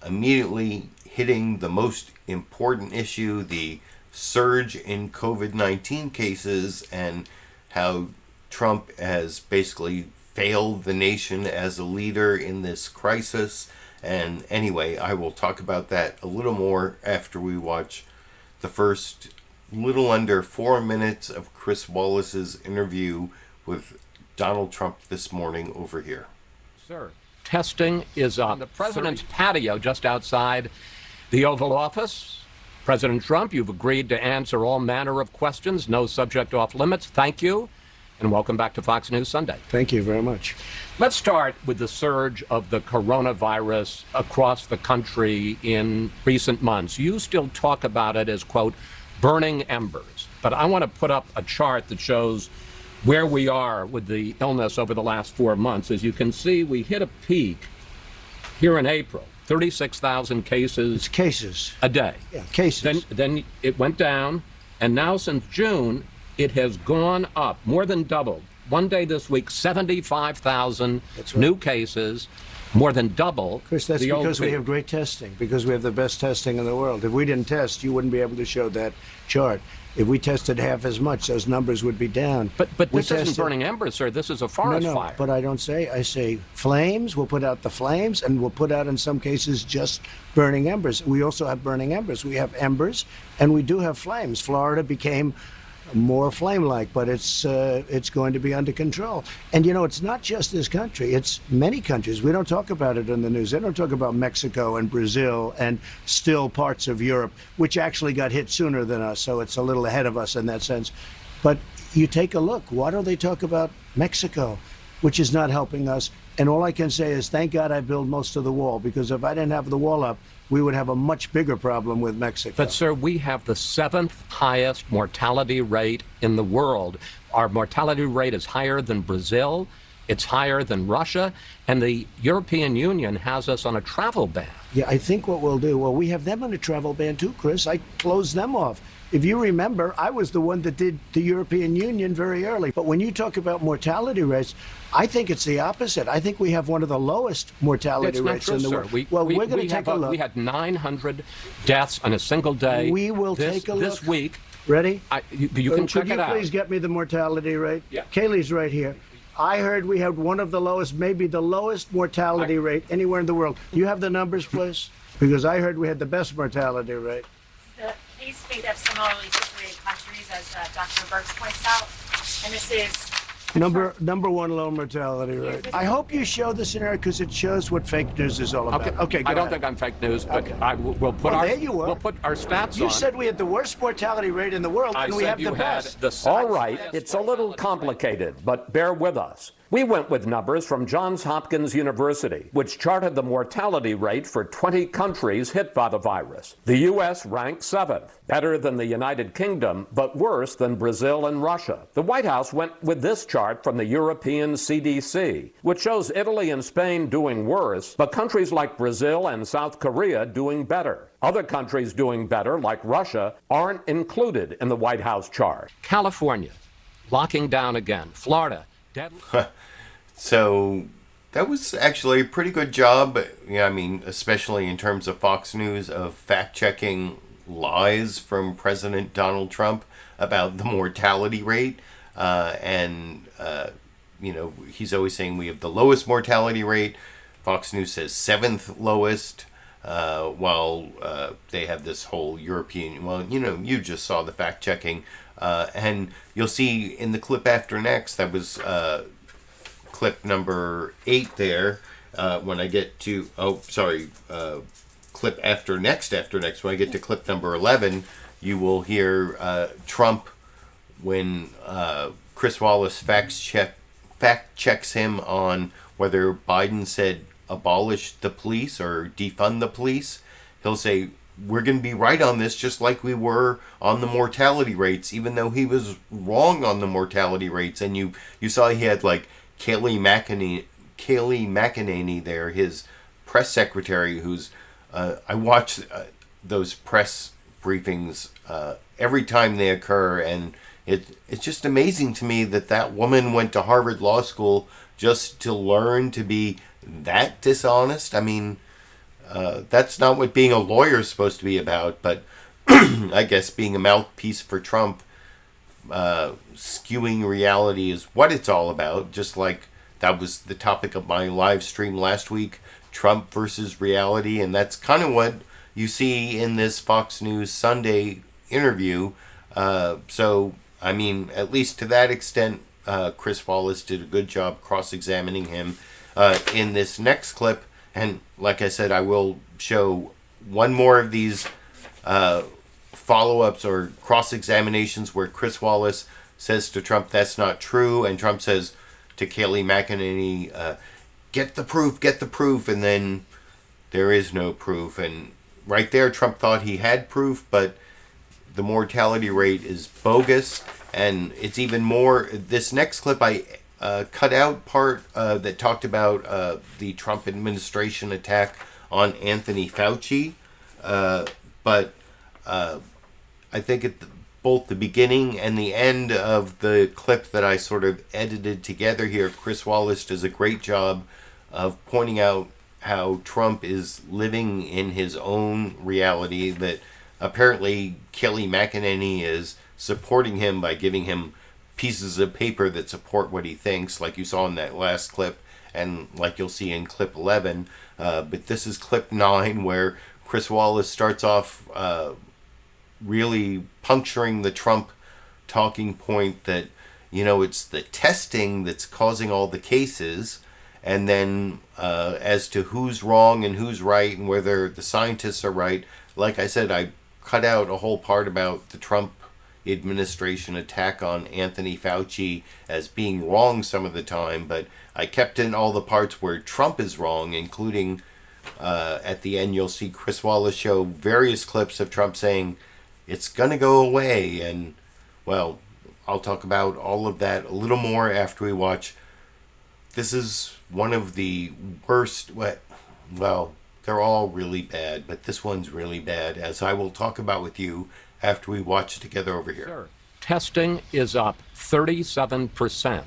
immediately hitting the most important issue, the surge in COVID-19 cases, and how Trump has basically failed the nation as a leader in this crisis. And anyway, I will talk about that a little more after we watch the first little under 4 minutes of Chris Wallace's interview with Donald Trump this morning over here. Sir, testing is on the president's patio just outside the Oval Office. President Trump, you've agreed to answer all manner of questions, no subject off limits. Thank you, and welcome back to Fox News Sunday. Thank you very much. Let's start with the surge of the coronavirus across the country in recent months. You still talk about it as, quote, burning embers. But I want to put up a chart that shows where we are with the illness over the last 4 months. As you can see, we hit a peak here in April. 36,000 cases a day. Yeah, cases. Then it went down, and now since June, it has gone up, more than doubled. One day this week, 75,000 new cases, more than double. Chris, that's because we have great testing, because we have the best testing in the world. If we didn't test, you wouldn't be able to show that chart. If we tested half as much, those numbers would be down. But this isn't burning embers, sir. This is a forest fire. But I don't say. I say flames. We'll put out the flames, and we'll put out, in some cases, just burning embers. We also have burning embers. We have embers, and we do have flames. Florida became more flame-like, but it's going to be under control. And you know, it's not just this country, it's many countries. We don't talk about it in the news. They don't talk about Mexico and Brazil and still parts of Europe, which actually got hit sooner than us, so it's a little ahead of us in that sense. But you take a look, why don't they talk about Mexico, which is not helping us? And all I can say is, thank God I built most of the wall, because if I didn't have the wall up, we would have a much bigger problem with Mexico. But, sir, we have the 7th highest mortality rate in the world. Our mortality rate is higher than Brazil. It's higher than Russia. And the European Union has us on a travel ban. Yeah, I think what we'll do, well, we have them on a travel ban too, Chris. I closed them off. If you remember, I was the one that did the European Union very early. But when you talk about mortality rates, I think it's the opposite. I think we have one of the lowest mortality rates in the world. We're going to take a look. We had 900 deaths on a single day. We will take a look. This week. Ready? You can check it out. Could you please get me the mortality rate? Yeah. Kaylee's right here. I heard we had one of the lowest, maybe the lowest mortality rate anywhere in the world. Do you have the numbers, please? Because I heard we had the best mortality rate. The case made of similarly situated countries, as Dr. Burks points out, and this is number one low mortality rate. I hope you show the scenario because it shows what fake news is all about. Okay, go I don't ahead. think I'm fake news, but we'll put we'll put our stats on. You said we had the worst mortality rate in the world, and we have the best. All right, it's a little complicated, but bear with us. We went with numbers from Johns Hopkins University, which charted the mortality rate for 20 countries hit by the virus. The U.S. ranked 7th, better than the United Kingdom, but worse than Brazil and Russia. The White House went with this chart from the European CDC, which shows Italy and Spain doing worse, but countries like Brazil and South Korea doing better. Other countries doing better, like Russia, aren't included in the White House chart. California, locking down again. Florida, So that was actually a pretty good job. Yeah, I mean, especially in terms of Fox News, of fact-checking lies from President Donald Trump about the mortality rate. You know, he's always saying we have the lowest mortality rate. Fox News says 7th lowest, while they have this whole European... Well, you know, you just saw the fact-checking. And you'll see in the clip after next, that was clip number 8 there, when I get to, clip after next, when I get to clip number 11, you will hear Trump, when Chris Wallace fact checks him on whether Biden said abolish the police or defund the police. He'll say, we're going to be right on this, just like we were on the mortality rates, even though he was wrong on the mortality rates. And you saw he had like Kayleigh McEnany there, his press secretary, who's I watch those press briefings every time they occur, and it's just amazing to me that woman went to Harvard Law School just to learn to be that dishonest. I mean, that's not what being a lawyer is supposed to be about, but I guess being a mouthpiece for Trump, skewing reality is what it's all about, just like that was the topic of my live stream last week, Trump versus reality, and that's kind of what you see in this Fox News Sunday interview. So, I mean, at least to that extent, Chris Wallace did a good job cross-examining him. In this next clip, and like I said, I will show one more of these follow-ups or cross-examinations where Chris Wallace says to Trump, that's not true, and Trump says to Kayleigh McEnany, get the proof, and then there is no proof. And right there, Trump thought he had proof, but the mortality rate is bogus, and it's even more. This next clip, I cut out part that talked about the Trump administration attack on Anthony Fauci, but I think at both the beginning and the end of the clip that I sort of edited together here, Chris Wallace does a great job of pointing out how Trump is living in his own reality, that apparently Kayleigh McEnany is supporting him by giving him pieces of paper that support what he thinks, like you saw in that last clip, and like you'll see in clip 11. But this is clip 9, where Chris Wallace starts off really puncturing the Trump talking point that, you know, it's the testing that's causing all the cases, and then as to who's wrong and who's right and whether the scientists are right, like I said, I cut out a whole part about the Trump administration attack on Anthony Fauci as being wrong some of the time, but I kept in all the parts where Trump is wrong, including At the end, you'll see Chris Wallace show various clips of Trump saying it's going to go away. And, well, I'll talk about all of that a little more after we watch. This is one of the worst, well, they're all really bad, but this one's really bad, as I will talk about with you after we watch it together over here. Sure. Testing is up 37%.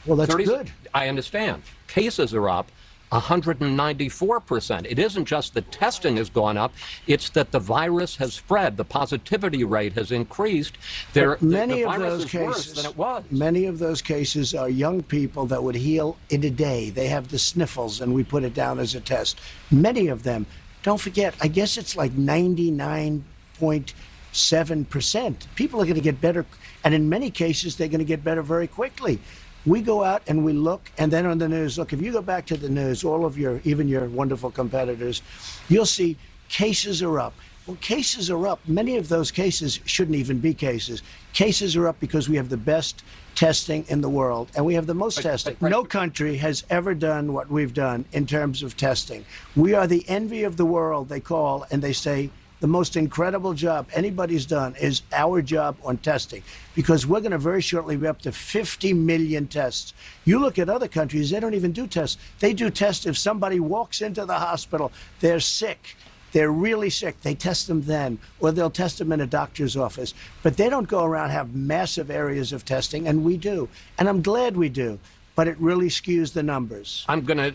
Well, that's good. I understand. Cases are up 194%. It isn't just that testing has gone up, it's that the virus has spread. The positivity rate has increased. Many the of virus those is worse cases, than it was. many of those cases are young people that would heal in a day. They have the sniffles, and we put it down as a test. Many of them, don't forget, I guess it's like 99.7%. People are going to get better, and in many cases, they're going to get better very quickly. We go out and we look, and then on the news, look, if you go back to the news, all of even your wonderful competitors, you'll see cases are up. Well, cases are up. Many of those cases shouldn't even be cases. Cases are up because we have the best testing in the world, and we have the most testing. No country has ever done what we've done in terms of testing. We are the envy of the world, they call, and they say, the most incredible job anybody's done is our job on testing, because we're going to very shortly be up to 50 million tests. You look at other countries, they don't even do tests. They do tests if somebody walks into the hospital, they're sick, they're really sick, they test them then, or they'll test them in a doctor's office. But they don't go around and have massive areas of testing, and we do. And I'm glad we do. But it really skews the numbers. I'm going to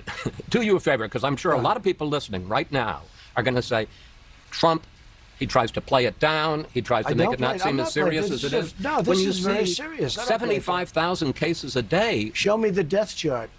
do you a favor, because I'm sure a lot of people listening right now are going to say, Trump, he tries to play it down. He tries to make it not seem as serious as it is. No, this is very serious. 75,000 cases a day. Show me the death chart.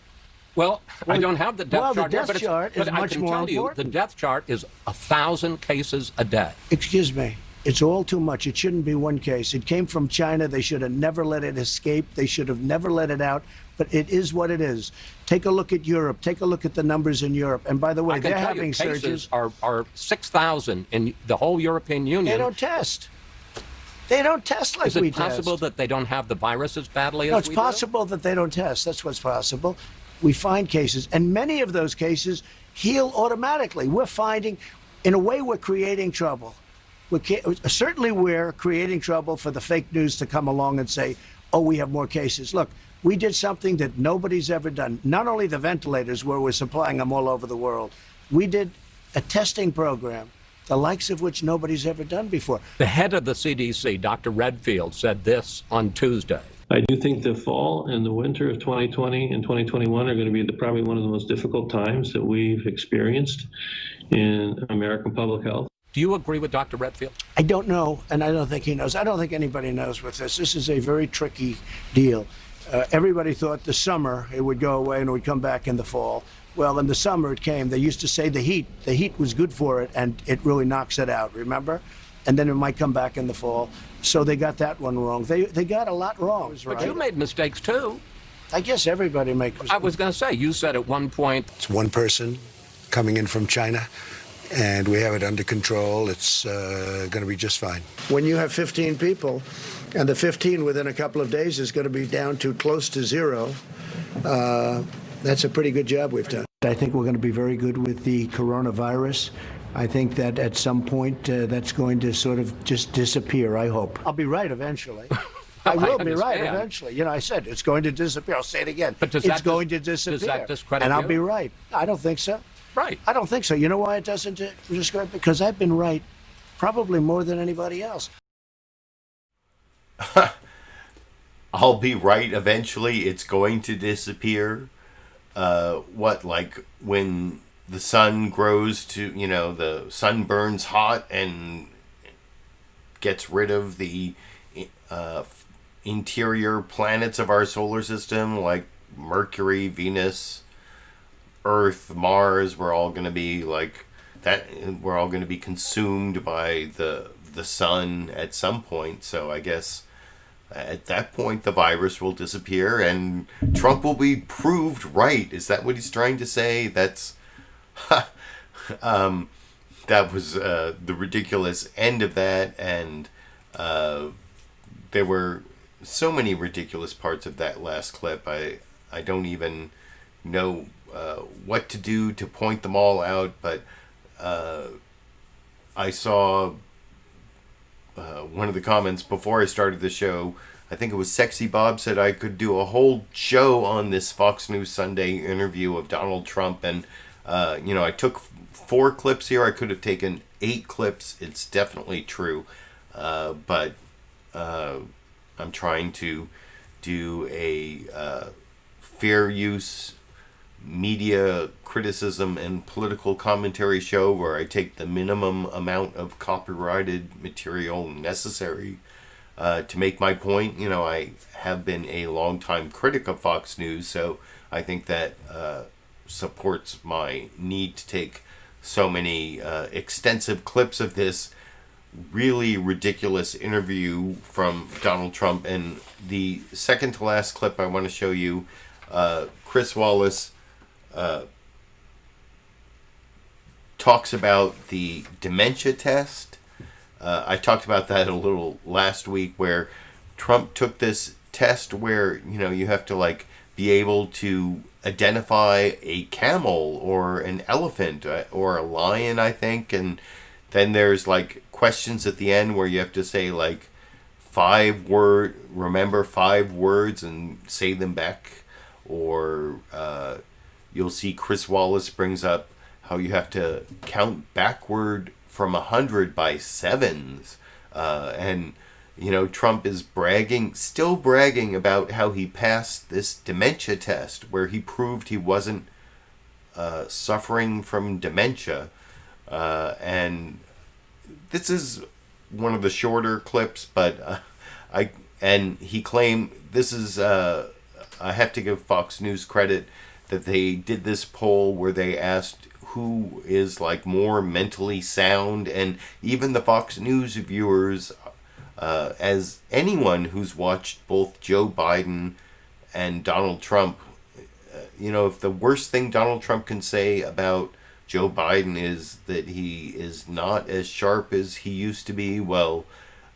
Well, I don't have the death chart the here, death chart is much more important. You, the death chart is 1,000 cases a day. Excuse me. It's all too much. It shouldn't be one case. It came from China. They should have never let it escape. They should have never let it out. But it is what it is. Take a look at Europe. Take a look at the numbers in Europe. And by the way, they're having surges. Are 6,000 in the whole European Union. They don't test. They don't test like we test. Is it possible that they don't have the virus as badly as we do? No, it's possible that they don't test. That's what's possible. We find cases, and many of those cases heal automatically. We're finding, in a way, we're creating trouble. Certainly we're creating trouble for the fake news to come along and say, oh, we have more cases. Look, we did something that nobody's ever done. Not only the ventilators, where we're supplying them all over the world. We did a testing program, the likes of which nobody's ever done before. The head of the CDC, Dr. Redfield, said this on Tuesday. I do think the fall and the winter of 2020 and 2021 are going to be probably one of the most difficult times that we've experienced in American public health. Do you agree with Dr. Redfield? I don't know, and I don't think he knows. I don't think anybody knows with this. This is a very tricky deal. Everybody thought the summer it would go away and it would come back in the fall. Well, in the summer it came. They used to say the heat was good for it, and it really knocks it out, remember? And then it might come back in the fall. So they got that one wrong. They got a lot wrong. But you made mistakes too. I guess everybody makes mistakes. I was going to say, you said at one point. It's one person coming in from China, and we have it under control. It's going to be just fine. When you have 15 people, and the 15 within a couple of days is going to be down to close to zero, that's a pretty good job we've done. I think we're going to be very good with the coronavirus. I think that at some point that's going to sort of just disappear, I hope. I'll be right eventually. I will be right eventually. You know, I said it's going to disappear. I'll say it again. But it's going to disappear. Does that discredit and I'll you? be right. I don't think so. Right. I don't think so. You know why it doesn't discredit? Because I've been right probably more than anybody else. I'll be right eventually. It's going to disappear. Like when the sun grows to, the sun burns hot and gets rid of the interior planets of our solar system, like Mercury, Venus, Earth, Mars. We're all going to be like that. We're all going to be consumed by the sun at some point. So I guess at that point the virus will disappear and Trump will be proved right. Is that what he's trying to say? That's that was the ridiculous end of that, and there were so many ridiculous parts of that last clip. I don't even know what to do to point them all out, but I saw one of the comments before I started the show. I think it was Sexy Bob said I could do a whole show on this Fox News Sunday interview of Donald Trump, and I took 4 clips here. I could have taken 8 clips. It's definitely true, but I'm trying to do a fair use media criticism and political commentary show where I take the minimum amount of copyrighted material necessary to make my point. I have been a longtime critic of Fox News, so I think that supports my need to take so many extensive clips of this really ridiculous interview from Donald Trump. And the second to last clip I want to show you, Chris Wallace talks about the dementia test. I talked about that a little last week, where Trump took this test where, you have to be able to identify a camel or an elephant or a lion, I think. And then there's questions at the end where you have to say remember 5 words and say them back. Or you'll see Chris Wallace brings up how you have to count backward from 100 by 7s. And Trump is still bragging about how he passed this dementia test where he proved he wasn't suffering from dementia. And this is one of the shorter clips, but he claimed this is, I have to give Fox News credit that they did this poll where they asked who is more mentally sound, and even the Fox News viewers, as anyone who's watched both Joe Biden and Donald Trump, if the worst thing Donald Trump can say about Joe Biden is that he is not as sharp as he used to be, well,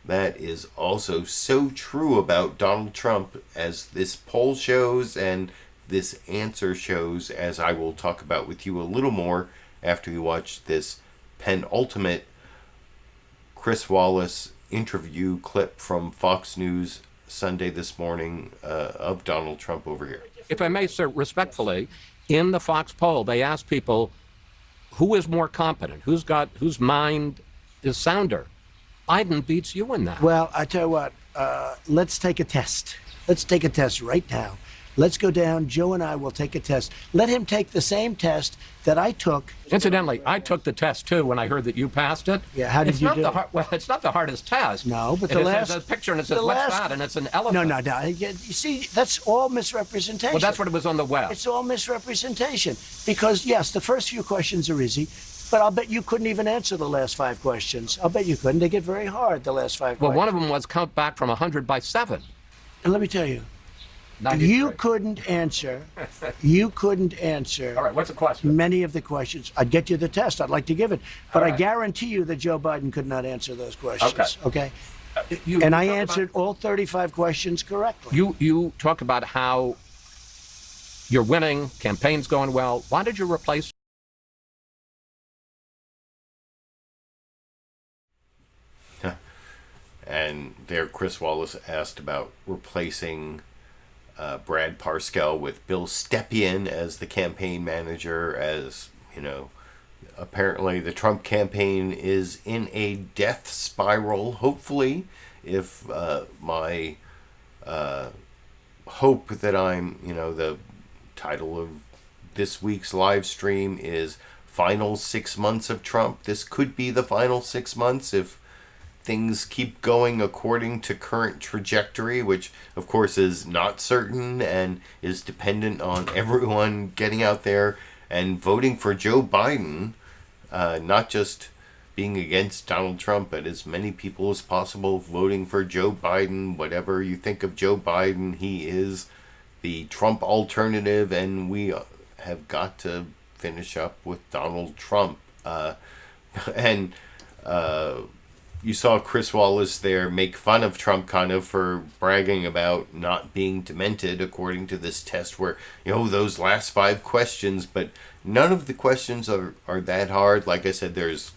that is also so true about Donald Trump, as this poll shows and this answer shows, as I will talk about with you a little more after you watch this penultimate Chris Wallace interview clip from Fox News Sunday this morning of Donald Trump over here. If I may, sir, respectfully, in the Fox poll, they asked people who is more competent, whose mind is sounder. Biden beats you in that. Well, I tell you what, let's take a test. Let's take a test right now. Let's go down. Joe and I will take a test. Let him take the same test that I took. Incidentally, I took the test too when I heard that you passed it. Yeah, how did you do it? Well, it's not the hardest test. No, but there's a picture and it says, what's that? And it's an elephant. No. You see, that's all misrepresentation. Well, that's what it was on the web. It's all misrepresentation. Because, yes, the first few questions are easy, but I'll bet you couldn't even answer the last 5 questions. I'll bet you couldn't. They get very hard, the last 5 questions. Well, one of them was count back from 100 by 7. And let me tell you, 93. You couldn't answer. All right, what's the question? Many of the questions. I'd get you the test. I'd like to give it. But I guarantee you that Joe Biden could not answer those questions. Okay? And I answered all 35 questions correctly. You talk about how you're winning, campaign's going well. Why did you replace? And there Chris Wallace asked about replacing Brad Parscale with Bill Stepien as the campaign manager, as apparently the Trump campaign is in a death spiral. Hopefully, if my hope that I'm, the title of this week's live stream is Final 6 Months of Trump. This could be the final 6 months if things keep going according to current trajectory, which of course is not certain and is dependent on everyone getting out there and voting for Joe Biden, not just being against Donald Trump, but as many people as possible voting for Joe Biden. Whatever you think of Joe Biden, he is the Trump alternative, and we have got to finish up with Donald Trump. you saw Chris Wallace there make fun of Trump kind of for bragging about not being demented according to this test where, those last 5 questions, but none of the questions are that hard. Like I said, there's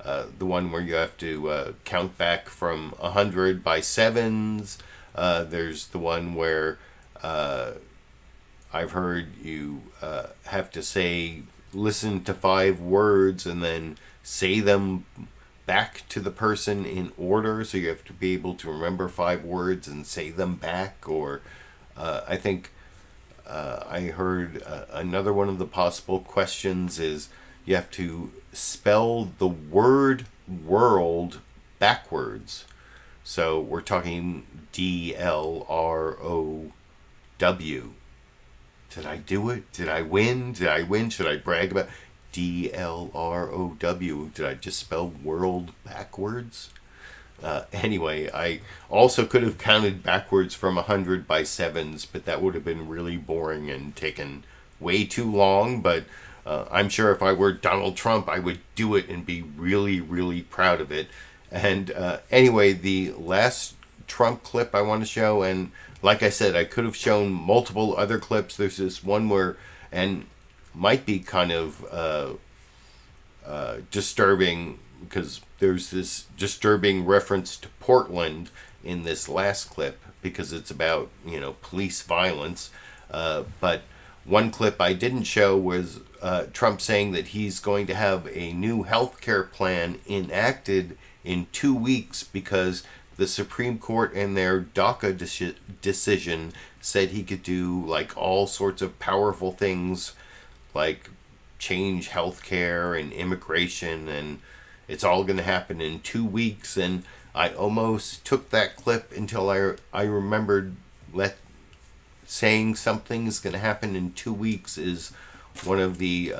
the one where you have to count back from 100 by sevens. There's the one where I've heard you have to listen to 5 words and then say them back to the person in order, so you have to be able to remember 5 words and say them back. Or I think I heard another one of the possible questions is you have to spell the word world backwards. So we're talking DLROW. Did I do it? Did I win? Should I brag about DLROW? Did I just spell world backwards? Anyway, I also could have counted backwards from 100 by sevens, but that would have been really boring and taken way too long. But I'm sure if I were Donald Trump, I would do it and be really, really proud of it. And anyway, the last Trump clip I want to show, and like I said, I could have shown multiple other clips. There's this one where, and might be kind of disturbing, because there's this disturbing reference to Portland in this last clip because it's about, police violence. But one clip I didn't show was Trump saying that he's going to have a new health care plan enacted in 2 weeks because the Supreme Court in their DACA decision said he could do like all sorts of powerful things like change healthcare and immigration, and it's all going to happen in 2 weeks. And I almost took that clip until I remembered saying something is going to happen in 2 weeks is one of the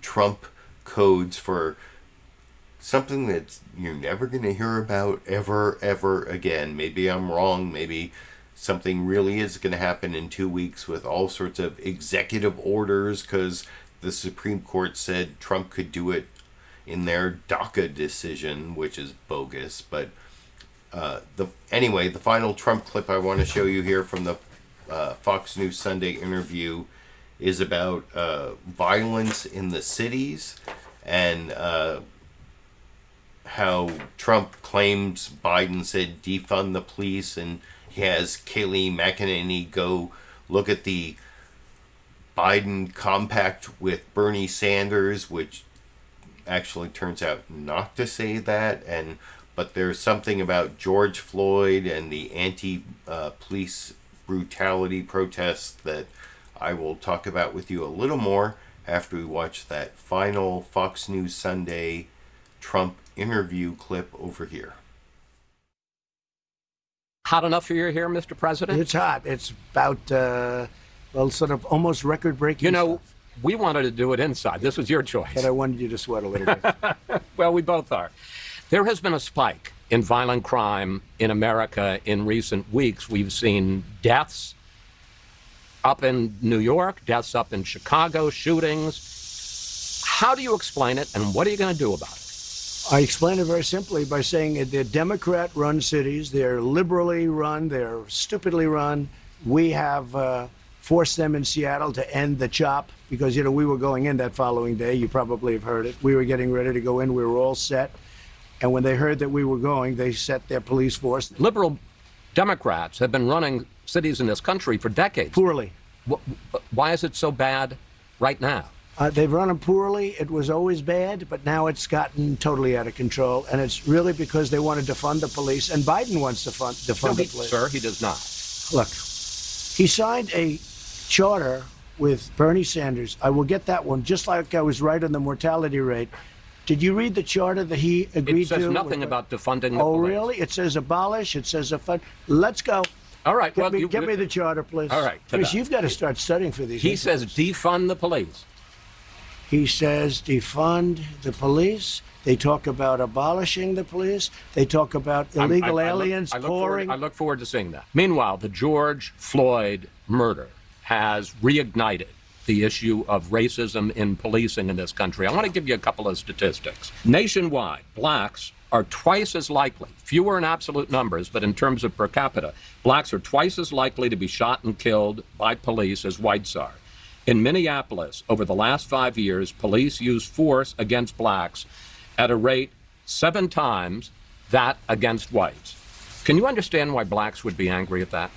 Trump codes for something that you're never going to hear about ever again. Maybe I'm wrong. Maybe something really is going to happen in 2 weeks with all sorts of executive orders because the Supreme Court said Trump could do it in their DACA decision, which is bogus. But anyway, the final Trump clip I want to show you here from the Fox News Sunday interview is about violence in the cities and how Trump claims Biden said defund the police, and he has Kayleigh McEnany go look at the Biden compact with Bernie Sanders, which actually turns out not to say that. But there's something about George Floyd and the anti-police brutality protests that I will talk about with you a little more after we watch that final Fox News Sunday Trump interview clip over here. Hot enough for you here, Mr. President? It's hot. It's about, sort of almost record-breaking. We wanted to do it inside. This was your choice. But I wanted you to sweat a little bit. Well, we both are. There has been a spike in violent crime in America in recent weeks. We've seen deaths up in New York, deaths up in Chicago, shootings. How do you explain it, and what are you going to do about it? I explain it very simply by saying they're Democrat-run cities. They're liberally run. They're stupidly run. We have forced them in Seattle to end the CHOP because, we were going in that following day. You probably have heard it. We were getting ready to go in. We were all set. And when they heard that we were going, they set their police force. Liberal Democrats have been running cities in this country for decades. Poorly. Why is it so bad right now? They've run them poorly. It was always bad, but now it's gotten totally out of control. And it's really because they want to defund the police. And Biden wants to defund the police. Sir, he does not. Look, he signed a charter with Bernie Sanders. I will get that one, just like I was right on the mortality rate. Did you read the charter that he agreed to? It says nothing about defunding the police. Oh, really? It says abolish. It says defund. Let's go. All right. Get me the charter, please. All right. Chris, you've got to start studying for these. He says defund the police. He says defund the police. They talk about abolishing the police. They talk about illegal aliens pouring. I look forward to seeing that. Meanwhile, the George Floyd murder has reignited the issue of racism in policing in this country. I want to give you a couple of statistics. Nationwide, blacks are twice as likely, fewer in absolute numbers, but in terms of per capita, blacks are twice as likely to be shot and killed by police as whites are. In Minneapolis, over the last 5 years, police used force against blacks at a rate 7 times that against whites. Can you understand why blacks would be angry at that?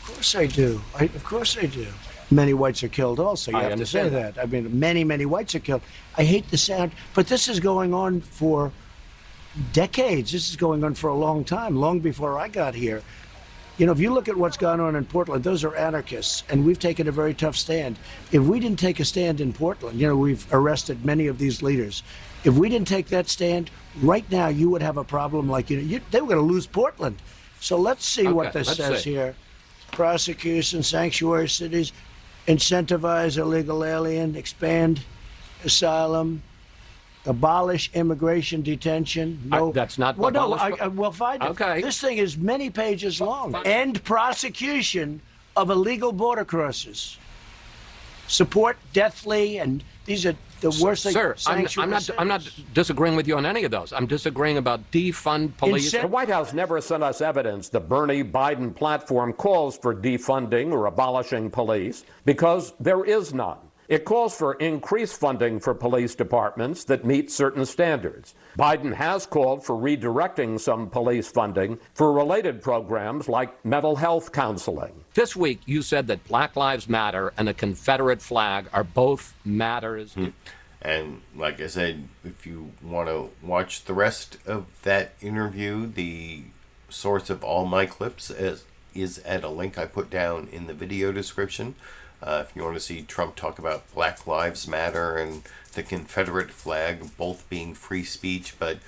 Of course I do. Of course I do. Many whites are killed also. You have to say that. I mean, many whites are killed. I hate the sound, but this is going on for decades. This is going on for a long time, long before I got here. You know, if you look at what's gone on in Portland, those are anarchists, and we've taken a very tough stand. If we didn't take a stand in Portland, you know, we've arrested many of these leaders. If we didn't take that stand, right now you would have a problem like, they were going to lose Portland. So let's see what this says here. Prosecution, sanctuary cities, incentivize illegal alien, expand asylum, abolish immigration detention. No, that's not. Well, no, we'll find it. Okay. This thing is many pages long. End prosecution of illegal border crossers. Support deathly, and these are the worst things. Sir, I'm not disagreeing with you on any of those. I'm disagreeing about defund police. The White House never sent us evidence the Bernie Biden platform calls for defunding or abolishing police because there is none. It calls for increased funding for police departments that meet certain standards. Biden has called for redirecting some police funding for related programs like mental health counseling. This week, you said that Black Lives Matter and a Confederate flag are both matters. And like I said, if you want to watch the rest of that interview, the source of all my clips is at a link I put down in the video description. If you want to see Trump talk about Black Lives Matter and the Confederate flag both being free speech. But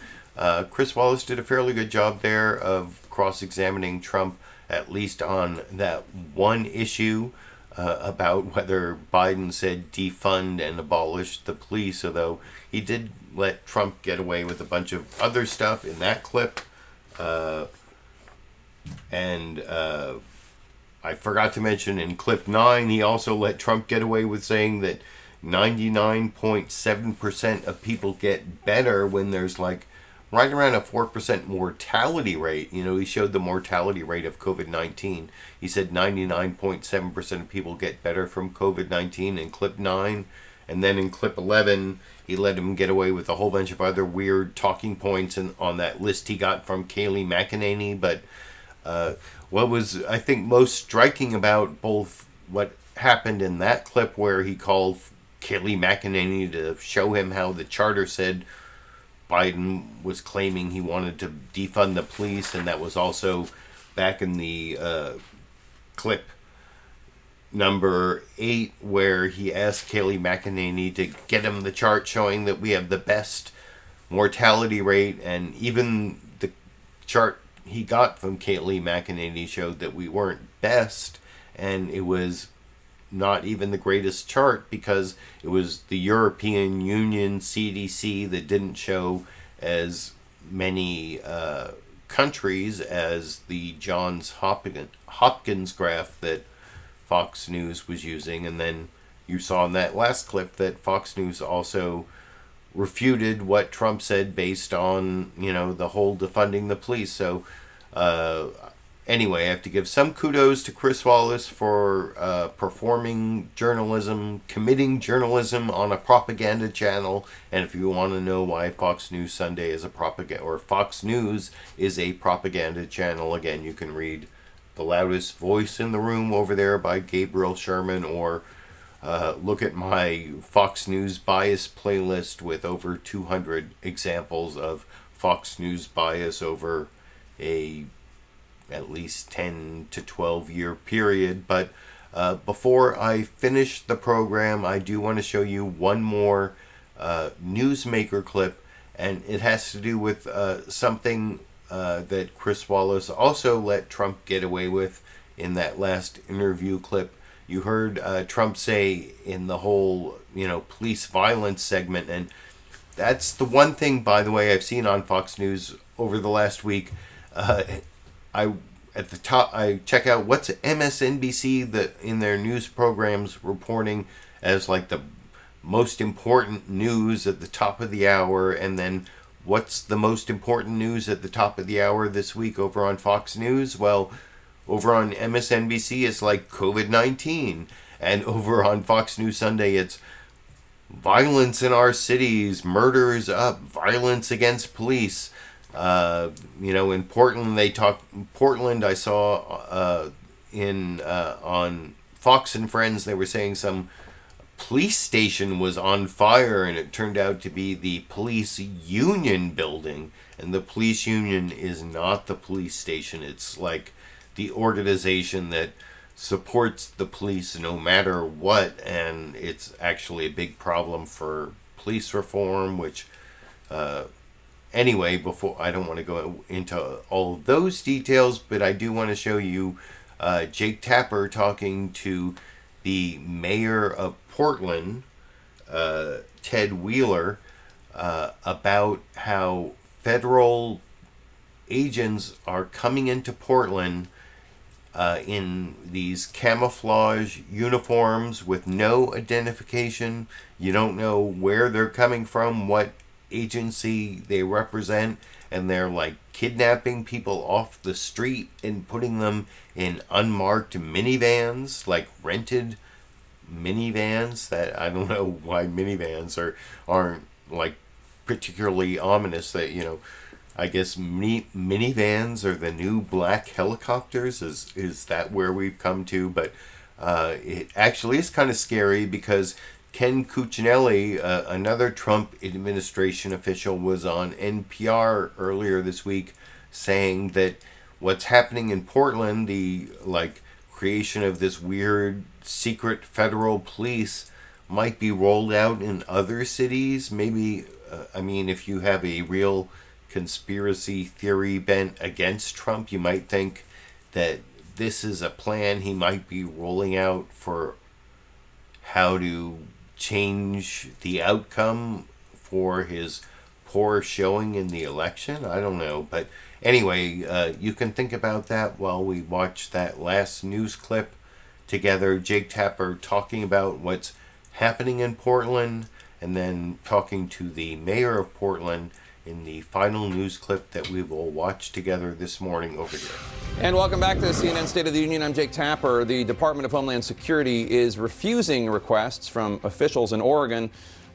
Chris Wallace did a fairly good job there of cross-examining Trump, at least on that one issue about whether Biden said defund and abolish the police, although he did let Trump get away with a bunch of other stuff in that clip. I forgot to mention in clip 9, he also let Trump get away with saying that 99.7% of people get better when there's like right around a 4% mortality rate. You know, he showed the mortality rate of COVID-19. He said 99.7% of people get better from COVID-19 in clip 9. And then in clip 11, he let him get away with a whole bunch of other weird talking points on that list he got from Kayleigh McEnany. But what was, I think, most striking about both what happened in that clip where he called Kayleigh McEnany to show him how the charter said Biden was claiming he wanted to defund the police, and that was also back in the clip number 8 where he asked Kayleigh McEnany to get him the chart showing that we have the best mortality rate, and even the chart he got from Kayleigh McEnany showed that we weren't best, and it was not even the greatest chart because it was the European Union CDC that didn't show as many countries as the Johns Hopkins graph that Fox News was using. And then you saw in that last clip that Fox News also refuted what Trump said based on, the whole defunding the police. So anyway, I have to give some kudos to Chris Wallace for performing journalism, committing journalism on a propaganda channel. And if you want to know why Fox News Sunday is Fox News is a propaganda channel, again, you can read The Loudest Voice in the Room over there by Gabriel Sherman, or look at my Fox News bias playlist with over 200 examples of Fox News bias over at least 10 to 12 year period. But before I finish the program, I do want to show you one more newsmaker clip, and it has to do with something that Chris Wallace also let Trump get away with in that last interview clip. You heard Trump say in the whole, police violence segment, and that's the one thing, by the way, I've seen on Fox News over the last week. At the top, I check out what's MSNBC in their news programs reporting as like the most important news at the top of the hour, and then what's the most important news at the top of the hour this week over on Fox News? Well, over on MSNBC, it's like COVID-19. And over on Fox News Sunday, it's violence in our cities, murders up, violence against police. In Portland, I saw on Fox and Friends, they were saying some police station was on fire, and it turned out to be the police union building. And the police union is not the police station. It's like the organization that supports the police no matter what, and it's actually a big problem for police reform, which anyway, before, I don't want to go into all of those details, but I do want to show you Jake Tapper talking to the mayor of Portland, Ted Wheeler, about how federal agents are coming into Portland in these camouflage uniforms with no identification. You don't know where they're coming from, what agency they represent, and they're like kidnapping people off the street and putting them in unmarked minivans, like rented minivans. That I don't know why minivans aren't like particularly ominous. That, I guess minivans are the new black helicopters. Is that where we've come to? But it actually is kind of scary, because Ken Cuccinelli, another Trump administration official, was on NPR earlier this week saying that what's happening in Portland, the creation of this weird secret federal police, might be rolled out in other cities. Maybe, if you have a real conspiracy theory bent against Trump, you might think that this is a plan he might be rolling out for how to change the outcome for his poor showing in the election. I don't know. But anyway, you can think about that while we watch that last news clip together. Jake Tapper talking about what's happening in Portland, and then talking to the mayor of Portland in the final news clip that we will watch together this morning over here. And welcome back to the CNN State of the Union. I'm Jake Tapper. The Department of Homeland Security is refusing requests from officials in Oregon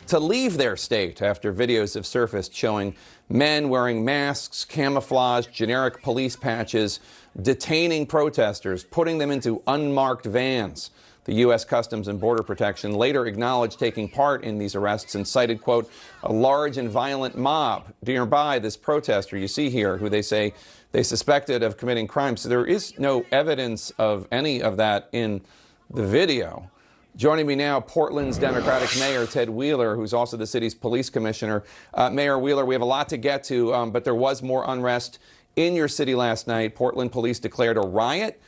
to leave their state after videos have surfaced showing men wearing masks, camouflage, generic police patches, detaining protesters, putting them into unmarked vans. The U.S. Customs and Border Protection later acknowledged taking part in these arrests and cited, quote, a large and violent mob nearby this protester you see here, who they say they suspected of committing crimes. So there is no evidence of any of that in the video. Joining me now, Portland's Democratic Mayor Ted Wheeler, who's also the city's police commissioner. Mayor Wheeler, we have a lot to get to, but there was more unrest in your city last night. Portland police declared a riot,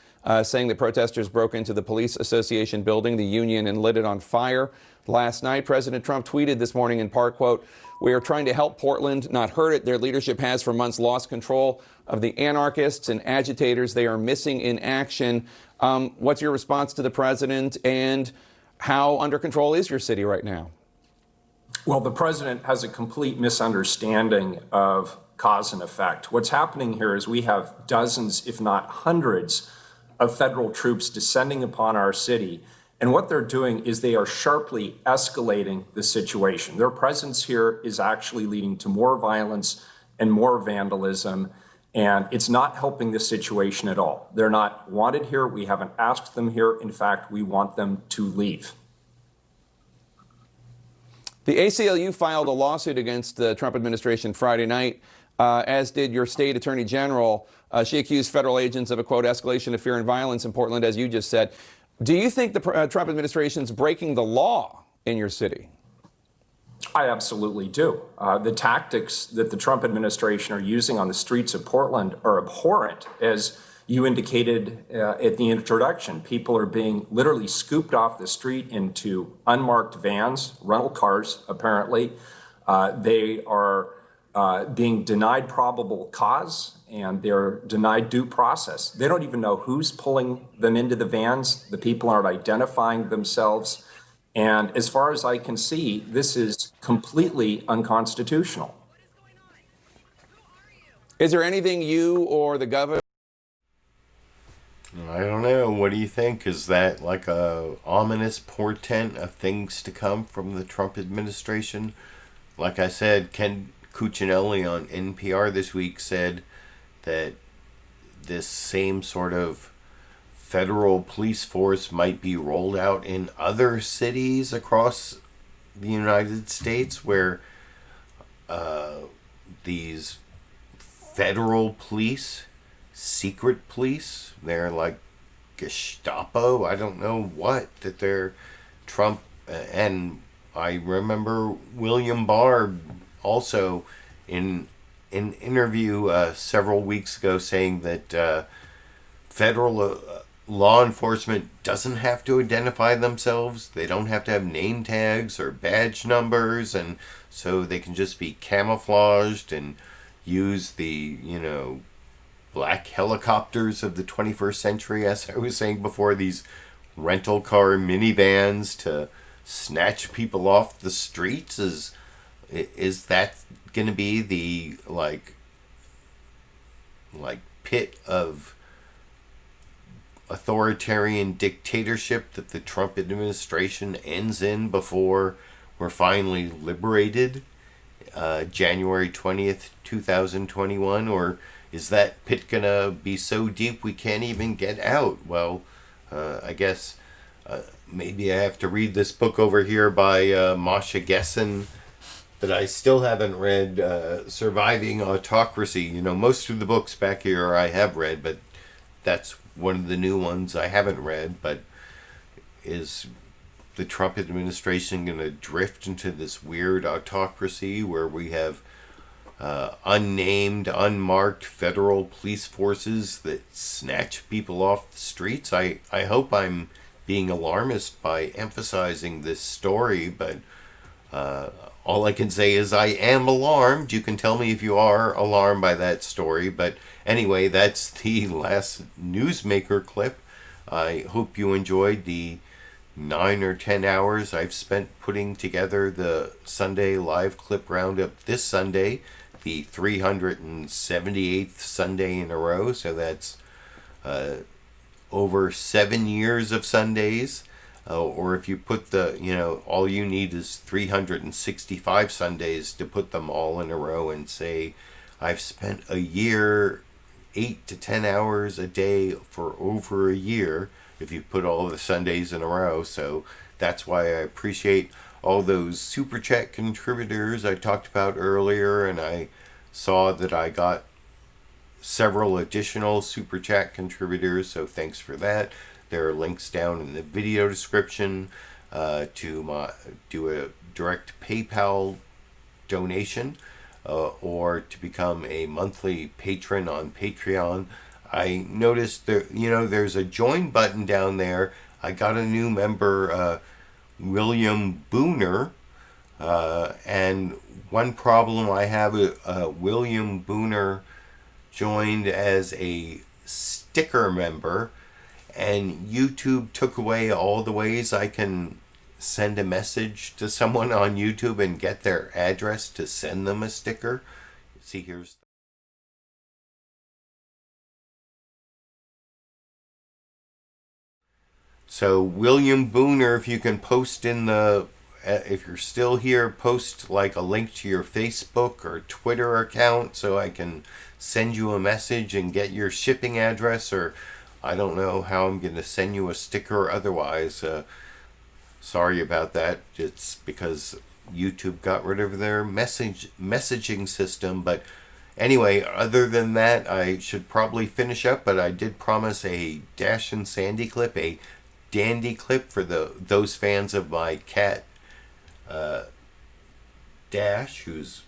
saying that protesters broke into the Police Association building, the union, and lit it on fire last night. President Trump tweeted this morning in part, quote, we are trying to help Portland, not hurt it. Their leadership has for months lost control of the anarchists and agitators they are missing in action. What's your response to the president, and how under control is your city right now? Well, the president has a complete misunderstanding of cause and effect. What's happening here is we have dozens, if not hundreds, of federal troops descending upon our city. And what they're doing is they are sharply escalating the situation. Their presence here is actually leading to more violence and more vandalism, and it's not helping the situation at all. They're not wanted here. We haven't asked them here. In fact, we want them to leave. The ACLU filed a lawsuit against the Trump administration Friday night, as did your state attorney general. She accused federal agents of a, quote, escalation of fear and violence in Portland, as you just said. Do you think the Trump administration is breaking the law in your city? I absolutely do. The tactics that the Trump administration are using on the streets of Portland are abhorrent. As you indicated at the introduction, people are being literally scooped off the street into unmarked vans, rental cars, apparently. They are being denied probable cause, and they're denied due process. They don't even know who's pulling them into the vans. The people aren't identifying themselves. And as far as I can see, this is completely unconstitutional. Is there anything you or the governor? I don't know. What do you think? Is that like a ominous portent of things to come from the Trump administration? Like I said, Ken Cuccinelli on NPR this week said that this same sort of federal police force might be rolled out in other cities across the United States where these federal police, secret police, they're like Gestapo, I don't know what, that they're Trump. And I remember William Barr also in an interview several weeks ago saying that federal law enforcement doesn't have to identify themselves. They don't have to have name tags or badge numbers, and so they can just be camouflaged and use the, black helicopters of the 21st century, as I was saying before, these rental car minivans to snatch people off the streets. Is that going to be the like pit of authoritarian dictatorship that the Trump administration ends in before we're finally liberated, January 20th, 2021? Or is that pit gonna be so deep we can't even get out? Well, I guess maybe I have to read this book over here by Masha Gessen that I still haven't read, Surviving Autocracy. Most of the books back here I have read, but that's one of the new ones I haven't read. But is the Trump administration going to drift into this weird autocracy where we have unnamed, unmarked federal police forces that snatch people off the streets? I hope I'm being alarmist by emphasizing this story, but all I can say is I am alarmed. You can tell me if you are alarmed by that story. But anyway, that's the last newsmaker clip. I hope you enjoyed the 9 or 10 hours I've spent putting together the Sunday live clip roundup this Sunday, the 378th Sunday in a row. So that's over 7 years of Sundays. Or if you put all you need is 365 Sundays to put them all in a row and say, I've spent a year, 8 to 10 hours a day for over a year, if you put all the Sundays in a row. So that's why I appreciate all those Super Chat contributors I talked about earlier, and I saw that I got several additional Super Chat contributors, so thanks for that. There are links down in the video description to do a direct PayPal donation or to become a monthly patron on Patreon. I noticed there's a join button down there. I got a new member, William Booner, and one problem I have, William Booner joined as a sticker member, and YouTube took away all the ways I can send a message to someone on YouTube and get their address to send them a sticker. See, here's... So, William Booner, if you can post in the... if you're still here, post like a link to your Facebook or Twitter account so I can send you a message and get your shipping address, or I don't know how I'm going to send you a sticker otherwise. Sorry about that. It's because YouTube got rid of their messaging system. But anyway, other than that, I should probably finish up. But I did promise a Dash and Sandy clip, a dandy clip for those fans of my cat, Dash, who's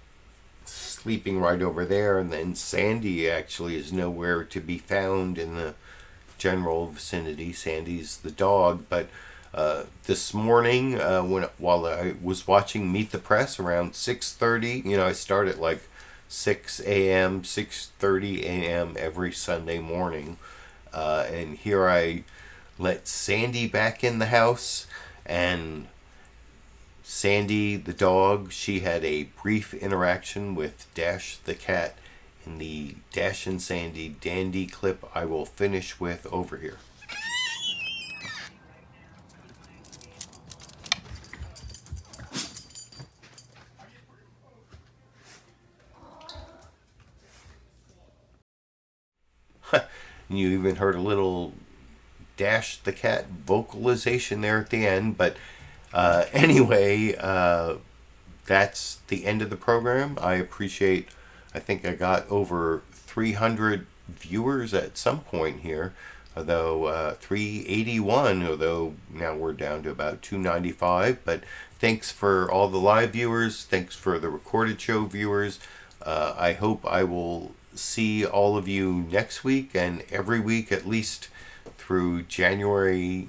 sleeping right over there. And then Sandy actually is nowhere to be found in the general vicinity. Sandy's the dog. But this morning, while I was watching Meet the Press around 6:30, I start at like 6 a.m., 6:30 a.m. every Sunday morning, and here I let Sandy back in the house, and Sandy the dog, she had a brief interaction with Dash the cat And the Dash and Sandy dandy clip I will finish with over here. You even heard a little Dash the Cat vocalization there at the end. But anyway, that's the end of the program. I appreciate, I think I got over 300 viewers at some point here, although 381, although now we're down to about 295. But thanks for all the live viewers. Thanks for the recorded show viewers. I hope I will see all of you next week and every week at least through January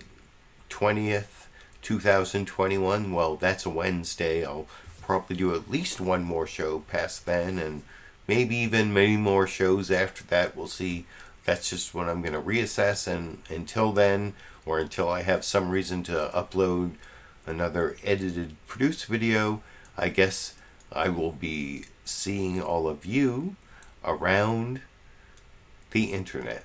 20th, 2021. Well, that's a Wednesday. I'll probably do at least one more show past then, and maybe even many more shows after that. We'll see. That's just what I'm going to reassess, and until then, or until I have some reason to upload another edited, produced video, I guess I will be seeing all of you around the internet.